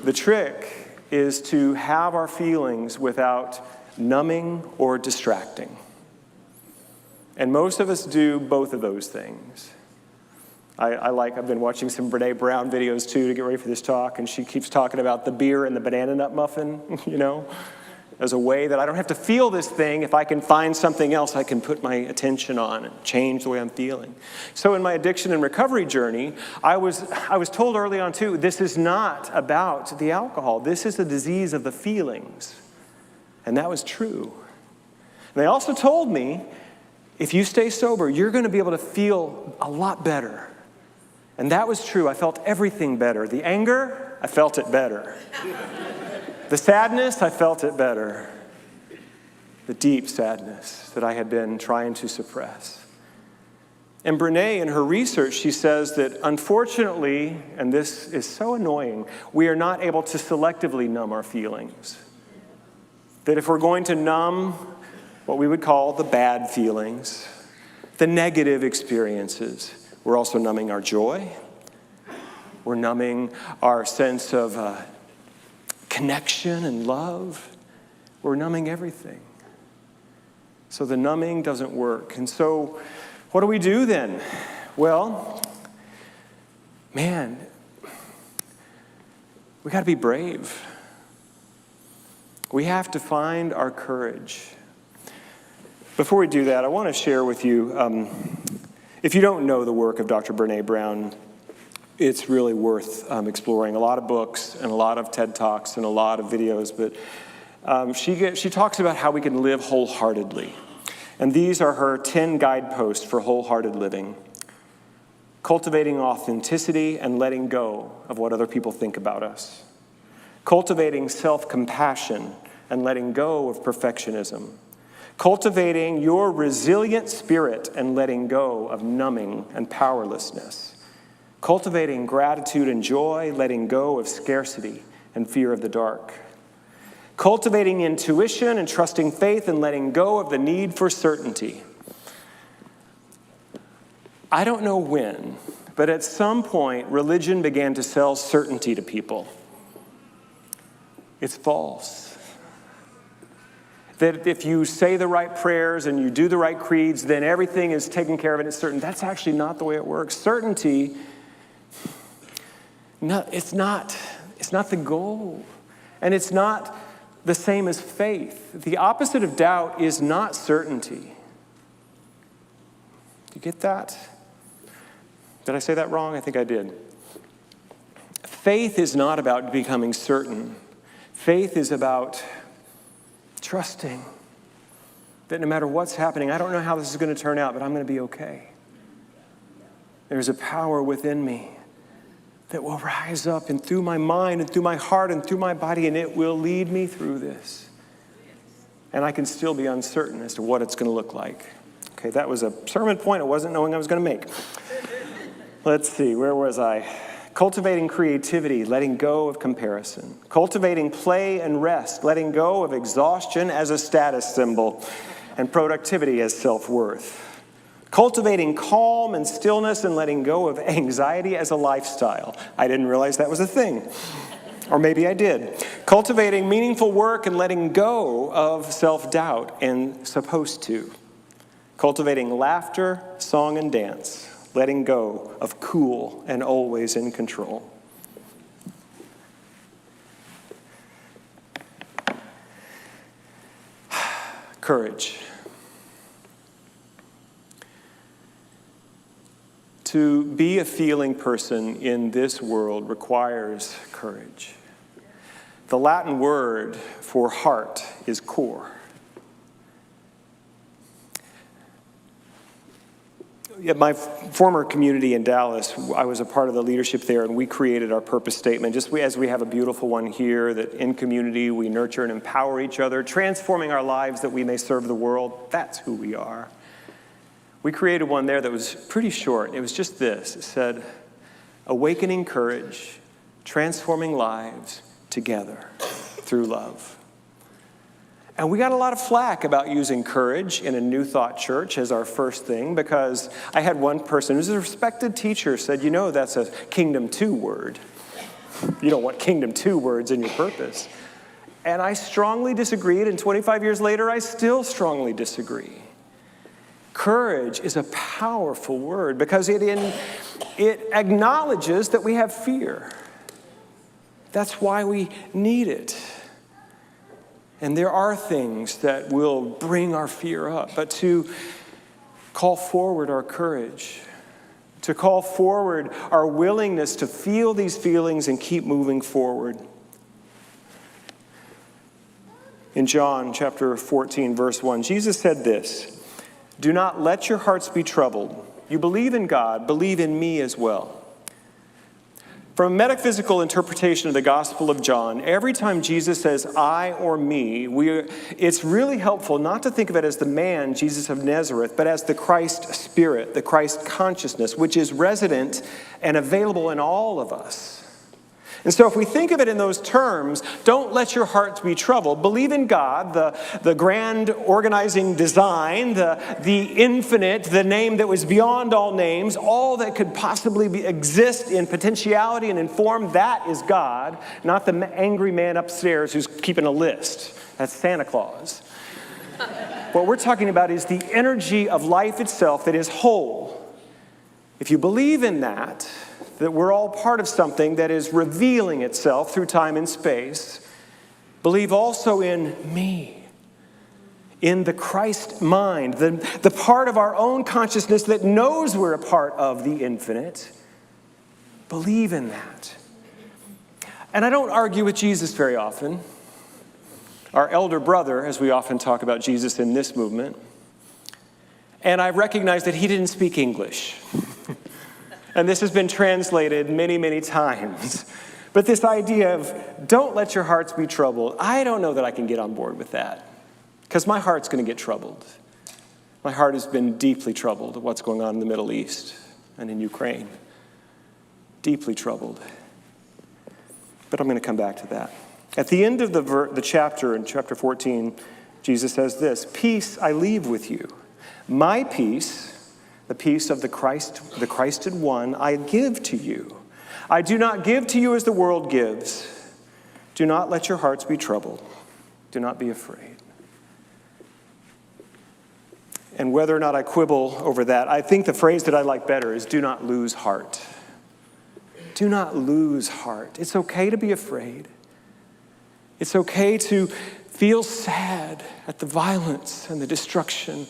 The trick is to have our feelings without numbing or distracting. And most of us do both of those things. I've been watching some Brene Brown videos too to get ready for this talk, and she keeps talking about the beer and the banana nut muffin, as a way that I don't have to feel this thing if I can find something else I can put my attention on and change the way I'm feeling. So in my addiction and recovery journey, I was told early on too, this is not about the alcohol. This is a disease of the feelings. And that was true. And they also told me, if you stay sober, you're going to be able to feel a lot better. And that was true. I felt everything better. The anger, I felt it better. The sadness, I felt it better. The deep sadness that I had been trying to suppress. And Brene, in her research, she says that unfortunately, and this is so annoying, we are not able to selectively numb our feelings. That if we're going to numb what we would call the bad feelings, the negative experiences, we're also numbing our joy. We're numbing our sense of connection and love. We're numbing everything. So the numbing doesn't work. And so what do we do then? Well, man, we got to be brave. We have to find our courage. Before we do that, I want to share with you, if you don't know the work of Dr. Brene Brown, it's really worth exploring. A lot of books and a lot of TED Talks and a lot of videos, but she talks about how we can live wholeheartedly. And these are her 10 guideposts for wholehearted living. Cultivating authenticity and letting go of what other people think about us. Cultivating self-compassion and letting go of perfectionism. Cultivating your resilient spirit and letting go of numbing and powerlessness. Cultivating gratitude and joy, letting go of scarcity and fear of the dark. Cultivating intuition and trusting faith and letting go of the need for certainty. I don't know when, but at some point, religion began to sell certainty to people. It's false. That if you say the right prayers and you do the right creeds, then everything is taken care of and it's certain. That's actually not the way it works. Certainty, it's not the goal. And it's not the same as faith. The opposite of doubt is not certainty. You get that? Did I say that wrong? I think I did. Faith is not about becoming certain. Faith is about trusting that no matter what's happening, I don't know how this is going to turn out, but I'm going to be okay. There's a power within me that will rise up and through my mind and through my heart and through my body, and it will lead me through this. And I can still be uncertain as to what it's going to look like. Okay, that was a sermon point I wasn't knowing I was going to make. Let's see, where was I? Cultivating creativity, letting go of comparison. Cultivating play and rest, letting go of exhaustion as a status symbol and productivity as self-worth. Cultivating calm and stillness and letting go of anxiety as a lifestyle. I didn't realize that was a thing. Or maybe I did. Cultivating meaningful work and letting go of self-doubt and supposed to. Cultivating laughter, song, and dance. Letting go of cool and always in control. Courage. To be a feeling person in this world requires courage. The Latin word for heart is cor. At my former community in Dallas, I was a part of the leadership there, and we created our purpose statement, just as we have a beautiful one here, that in community we nurture and empower each other, transforming our lives that we may serve the world. That's who we are. We created one there that was pretty short. It was just this. It said, awakening courage, transforming lives together through love. And we got a lot of flack about using courage in a New Thought church as our first thing, because I had one person who's a respected teacher said, you know, that's a Kingdom 2 word. You don't want Kingdom 2 words in your purpose. And I strongly disagreed, and 25 years later, I still strongly disagree. Courage is a powerful word because it acknowledges that we have fear. That's why we need it. And there are things that will bring our fear up, but to call forward our courage, to call forward our willingness to feel these feelings and keep moving forward. In John chapter 14, verse 1, Jesus said this, "Do not let your hearts be troubled. You believe in God, believe in me as well." From a metaphysical interpretation of the Gospel of John, every time Jesus says I or me, it's really helpful not to think of it as the man, Jesus of Nazareth, but as the Christ Spirit, the Christ consciousness, which is resident and available in all of us. And so if we think of it in those terms, don't let your hearts be troubled. Believe in God, the grand organizing design, the infinite, the name that was beyond all names, all that could possibly exist in potentiality and in form, that is God, not the angry man upstairs who's keeping a list. That's Santa Claus. What we're talking about is the energy of life itself that is whole. If you believe in that we're all part of something that is revealing itself through time and space, believe also in me, in the Christ mind, the part of our own consciousness that knows we're a part of the infinite. Believe in that. And I don't argue with Jesus very often. Our elder brother, as we often talk about Jesus in this movement, and I recognize that he didn't speak English. And this has been translated many, many times. But this idea of don't let your hearts be troubled, I don't know that I can get on board with that. Because my heart's going to get troubled. My heart has been deeply troubled at what's going on in the Middle East and in Ukraine. Deeply troubled. But I'm going to come back to that. At the end of the chapter, in chapter 14, Jesus says this, "Peace I leave with you. My peace, the peace of the Christed one, I give to you. I do not give to you as the world gives. Do not let your hearts be troubled. Do not be afraid." And whether or not I quibble over that, I think the phrase that I like better is do not lose heart. Do not lose heart. It's okay to be afraid. It's okay to feel sad at the violence and the destruction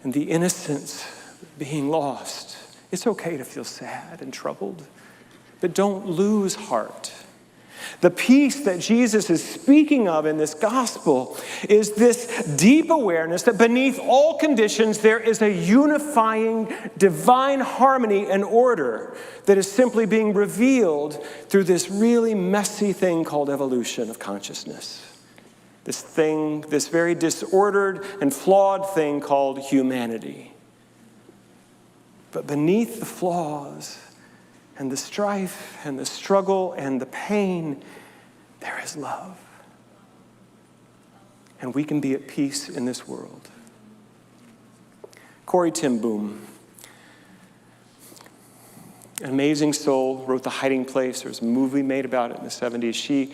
and the innocence being lost. It's okay to feel sad and troubled, but don't lose heart. The peace that Jesus is speaking of in this gospel is this deep awareness that beneath all conditions there is a unifying divine harmony and order that is simply being revealed through this really messy thing called evolution of consciousness. This very disordered and flawed thing called humanity. But beneath the flaws and the strife and the struggle and the pain, there is love. And we can be at peace in this world. Corrie ten Boom, an amazing soul, wrote The Hiding Place. There was a movie made about it in the 70s.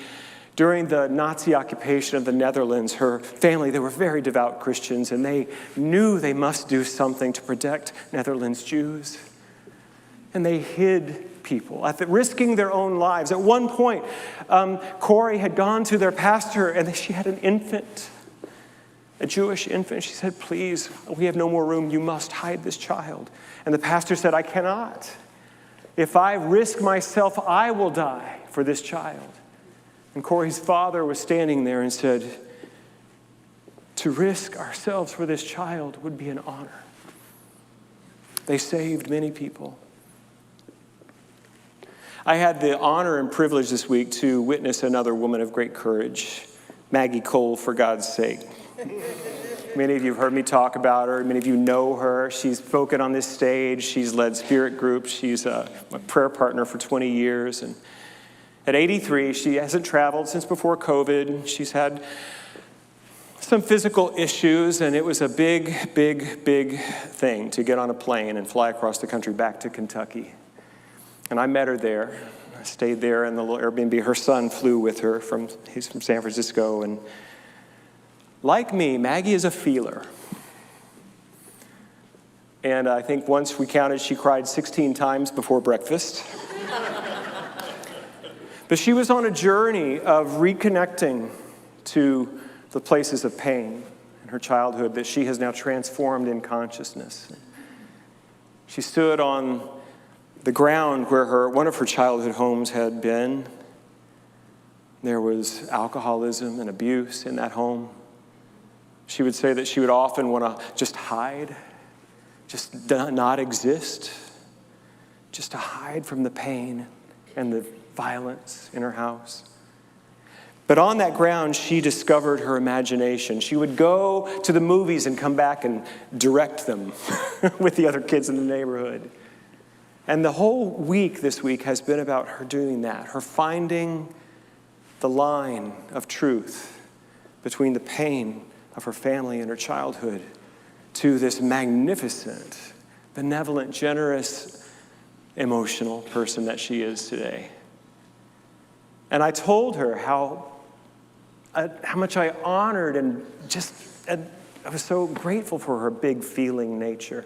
During the Nazi occupation of the Netherlands, her family, they were very devout Christians, and they knew they must do something to protect Netherlands Jews. And they hid people, risking their own lives. At one point, Corrie had gone to their pastor, and she had an infant, a Jewish infant. She said, please, we have no more room. You must hide this child. And the pastor said, I cannot. If I risk myself, I will die for this child. And Corrie's father was standing there and said, to risk ourselves for this child would be an honor. They saved many people. I had the honor and privilege this week to witness another woman of great courage, Maggie Cole, for God's sake. Many of you have heard me talk about her. Many of you know her. She's spoken on this stage. She's led spirit groups. She's my prayer partner for 20 years. And at 83, she hasn't traveled since before COVID. She's had some physical issues, and it was a big, big, big thing to get on a plane and fly across the country back to Kentucky. And I met her there. I stayed there in the little Airbnb. Her son flew with her. He's from San Francisco. And like me, Maggie is a feeler. And I think once we counted, she cried 16 times before breakfast. But she was on a journey of reconnecting to the places of pain in her childhood that she has now transformed in consciousness. She stood on the ground where one of her childhood homes had been. There was alcoholism and abuse in that home. She would say that she would often want to just hide, just not exist, just to hide from the pain and the violence in her house. But on that ground, she discovered her imagination. She would go to the movies and come back and direct them with the other kids in the neighborhood. And the whole week this week has been about her doing that, her finding the line of truth between the pain of her family and her childhood to this magnificent, benevolent, generous, emotional person that she is today. And I told her how much I honored and I was so grateful for her big feeling nature.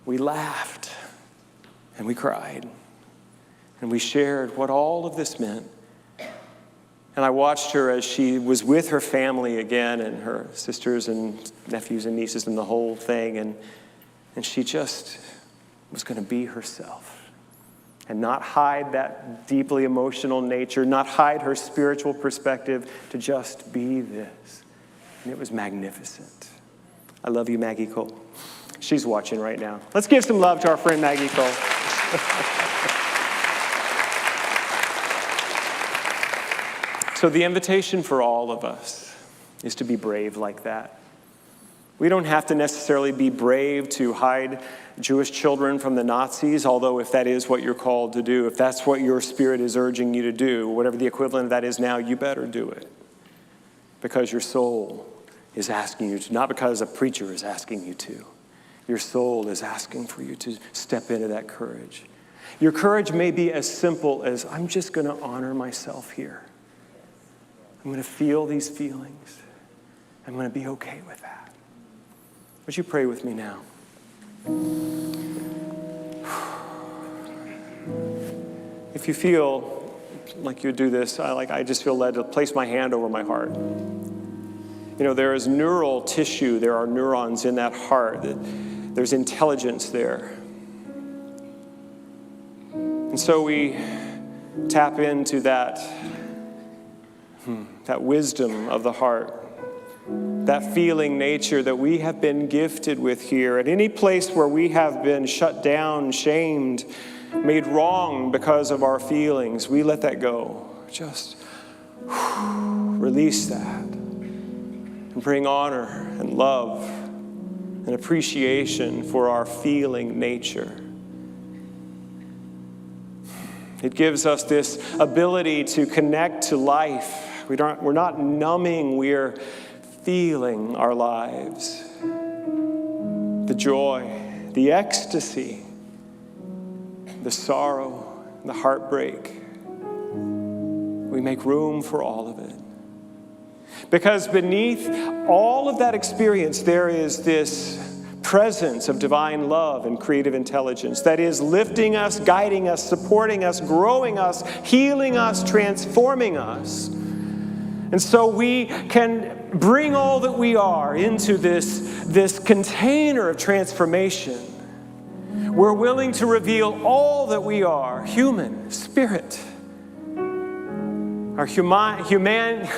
We laughed and we cried and we shared what all of this meant. And I watched her as she was with her family again and her sisters and nephews and nieces and the whole thing. And she just was going to be herself. And not hide that deeply emotional nature, not hide her spiritual perspective, to just be this. And it was magnificent. I love you, Maggie Cole. She's watching right now. Let's give some love to our friend Maggie Cole. So the invitation for all of us is to be brave like that. We don't have to necessarily be brave to hide Jewish children from the Nazis, although if that is what you're called to do, if that's what your spirit is urging you to do, whatever the equivalent of that is now, you better do it. Because your soul is asking you to, not because a preacher is asking you to. Your soul is asking for you to step into that courage. Your courage may be as simple as, I'm just going to honor myself here. I'm going to feel these feelings. I'm going to be okay with that. Would you pray with me now? If you feel like you do this, I just feel led to place my hand over my heart. There is neural tissue. There are neurons in that heart. There's intelligence there. And so we tap into that wisdom of the heart, that feeling nature that we have been gifted with here. At any place where we have been shut down, shamed, made wrong because of our feelings, we let that go. Just release that and bring honor and love and appreciation for our feeling nature. It gives us this ability to connect to life. We're not numbing, we're feeling our lives. The joy, the ecstasy, the sorrow, the heartbreak. We make room for all of it. Because beneath all of that experience, there is this presence of divine love and creative intelligence that is lifting us, guiding us, supporting us, growing us, healing us, transforming us. And so we can bring all that we are into this container of transformation. We're willing to reveal all that we are, human, spirit, our human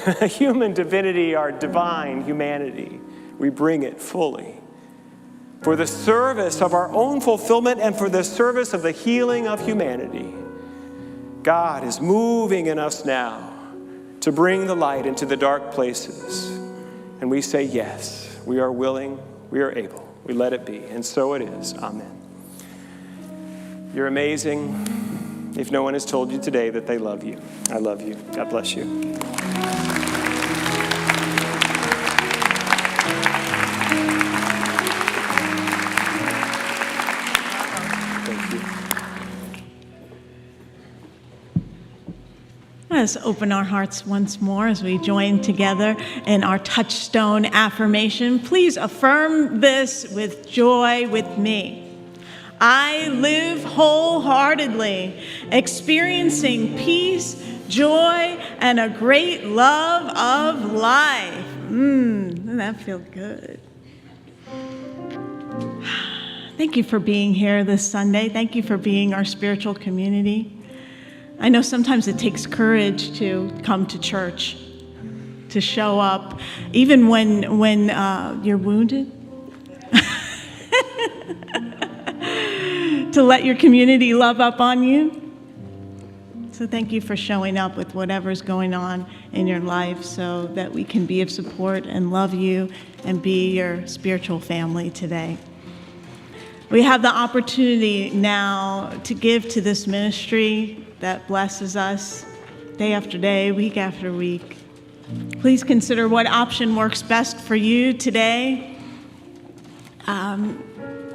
divinity, our divine humanity. We bring it fully for the service of our own fulfillment and for the service of the healing of humanity. God is moving in us now to bring the light into the dark places. And we say, yes, we are willing, we are able. We let it be. And so it is. Amen. You're amazing. If no one has told you today that they love you, I love you. God bless you. Let's open our hearts once more as we join together in our touchstone affirmation. Please affirm this with joy with me. I live wholeheartedly, experiencing peace, joy, and a great love of life. That feels good. Thank you for being here this Sunday. Thank you for being our spiritual community. I know sometimes it takes courage to come to church, to show up, even when you're wounded, to let your community love up on you. So thank you for showing up with whatever's going on in your life so that we can be of support and love you and be your spiritual family today. We have the opportunity now to give to this ministry that blesses us day after day, week after week. Please consider what option works best for you today.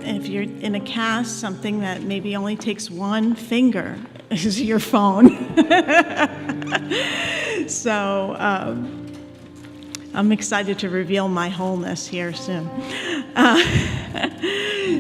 If you're in a cast, something that maybe only takes one finger is your phone. So I'm excited to reveal my wholeness here soon.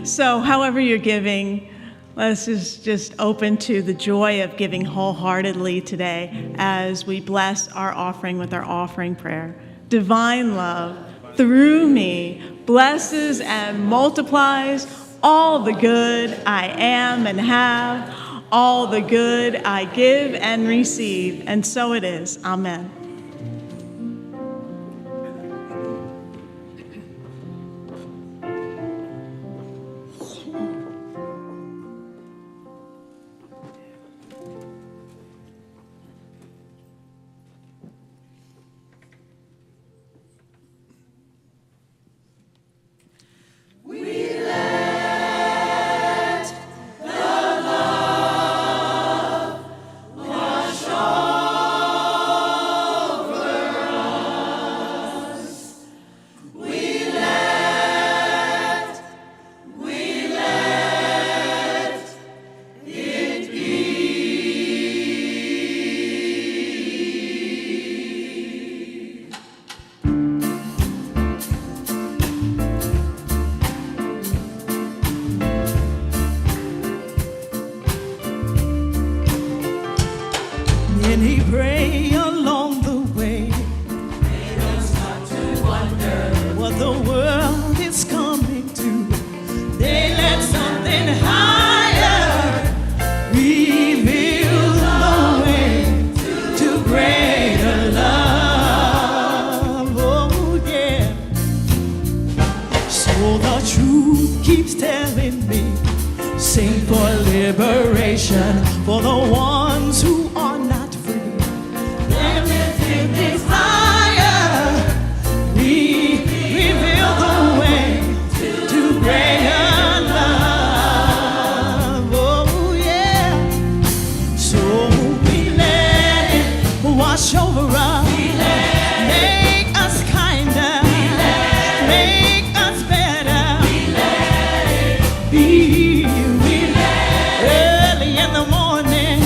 So however you're giving, let's just open to the joy of giving wholeheartedly today as we bless our offering with our offering prayer. Divine love, through me, blesses and multiplies all the good I am and have, all the good I give and receive. And so it is. Amen. higher, reveals the way to greater love. Oh yeah. So the truth keeps telling me, sing for liberation for the ones who are not free. Limited desire, we reveal the way to greater love. Oh yeah. So we let it wash over us. Make us kinder. Make us better. Be early in the morning.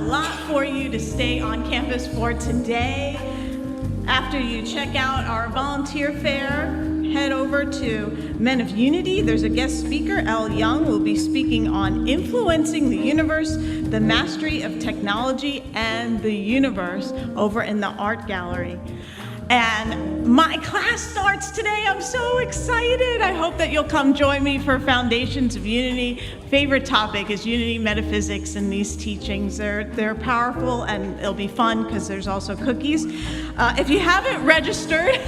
lot for you to stay on campus for today. After you check out our volunteer fair, head over to Men of Unity. There's a guest speaker, Elle Young, will be speaking on influencing the universe, the mastery of technology and the universe over in the art gallery. And my class starts today. I'm so excited. I hope that you'll come join me for Foundations of Unity. Favorite topic is unity metaphysics and these teachings. They're powerful and it'll be fun because there's also cookies. If you haven't registered,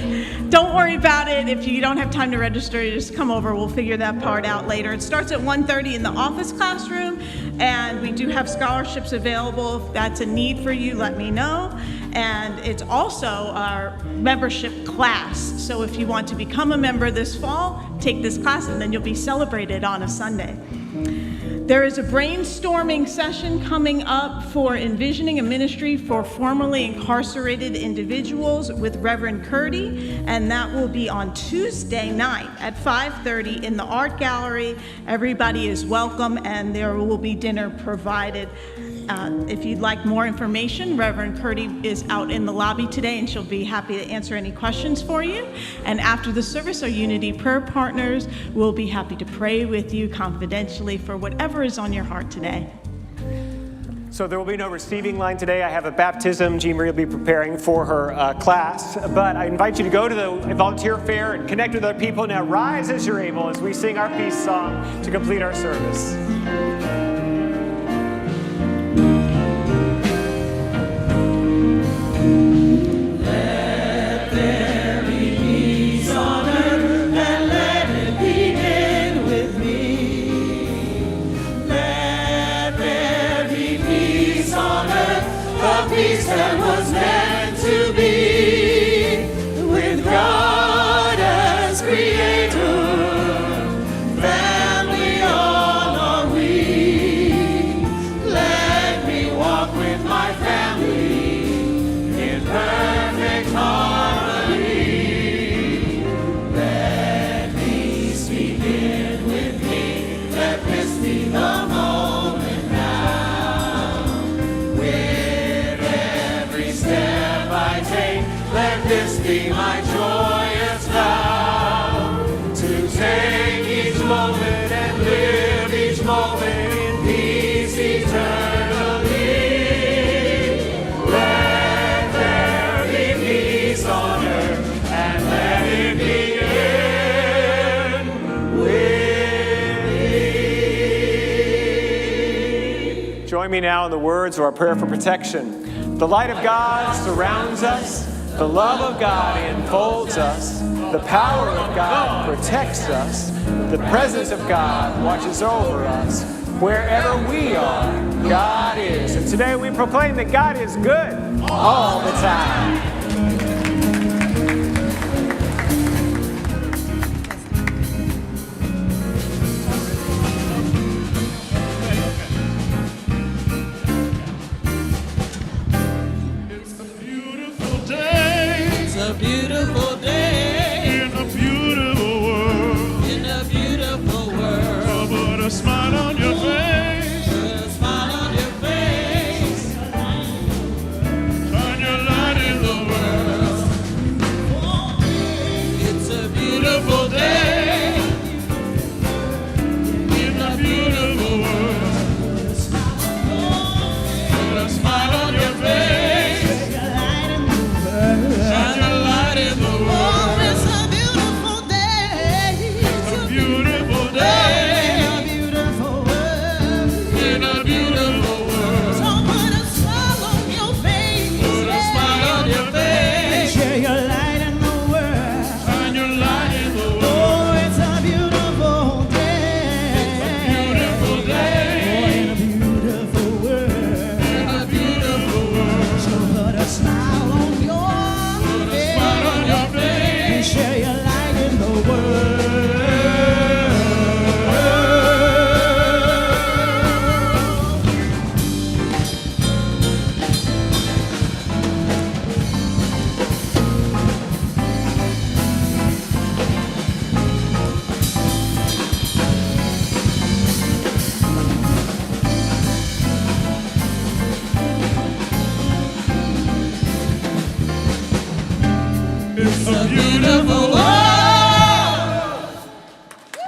don't worry about it. If you don't have time to register, you just come over. We'll figure that part out later. It starts at 1:30 in the office classroom, and we do have scholarships available. If that's a need for you, let me know. And it's also our membership class. So if you want to become a member this fall, take this class and then you'll be celebrated on a Sunday. There is a brainstorming session coming up for envisioning a ministry for formerly incarcerated individuals with Reverend Curdy, and that will be on Tuesday night at 5:30 in the art gallery. Everybody is welcome, and there will be dinner provided. If you'd like more information, Reverend Curdy is out in the lobby today, and she'll be happy to answer any questions for you. And after the service, our Unity prayer partners will be happy to pray with you confidentially for whatever is on your heart today. So there will be no receiving line today. I have a baptism. Jean Marie will be preparing for her class. But I invite you to go to the volunteer fair and connect with other people. Now rise as you're able as we sing our peace song to complete our service. Peace that was meant to be with God as creator, family all are we. Let me walk with my family in perfect harmony. Let peace begin with me. Let this be the moment now. Let this be my joyous vow, to take each moment and live each moment in peace eternally. Let there be peace on earth, and let it begin with me. Join me now in the words of our prayer for protection. The light of God surrounds us. The love of God enfolds us. The power of God protects us. The presence of God watches over us. Wherever we are, God is. And today we proclaim that God is good all the time. Beautiful day In a beautiful world. in a beautiful world. Put a smile on your face. Put a smile on your face. Shine your light in the world. It's a beautiful day In a beautiful world. Put a smile on your face. Shine your light in the world. of you.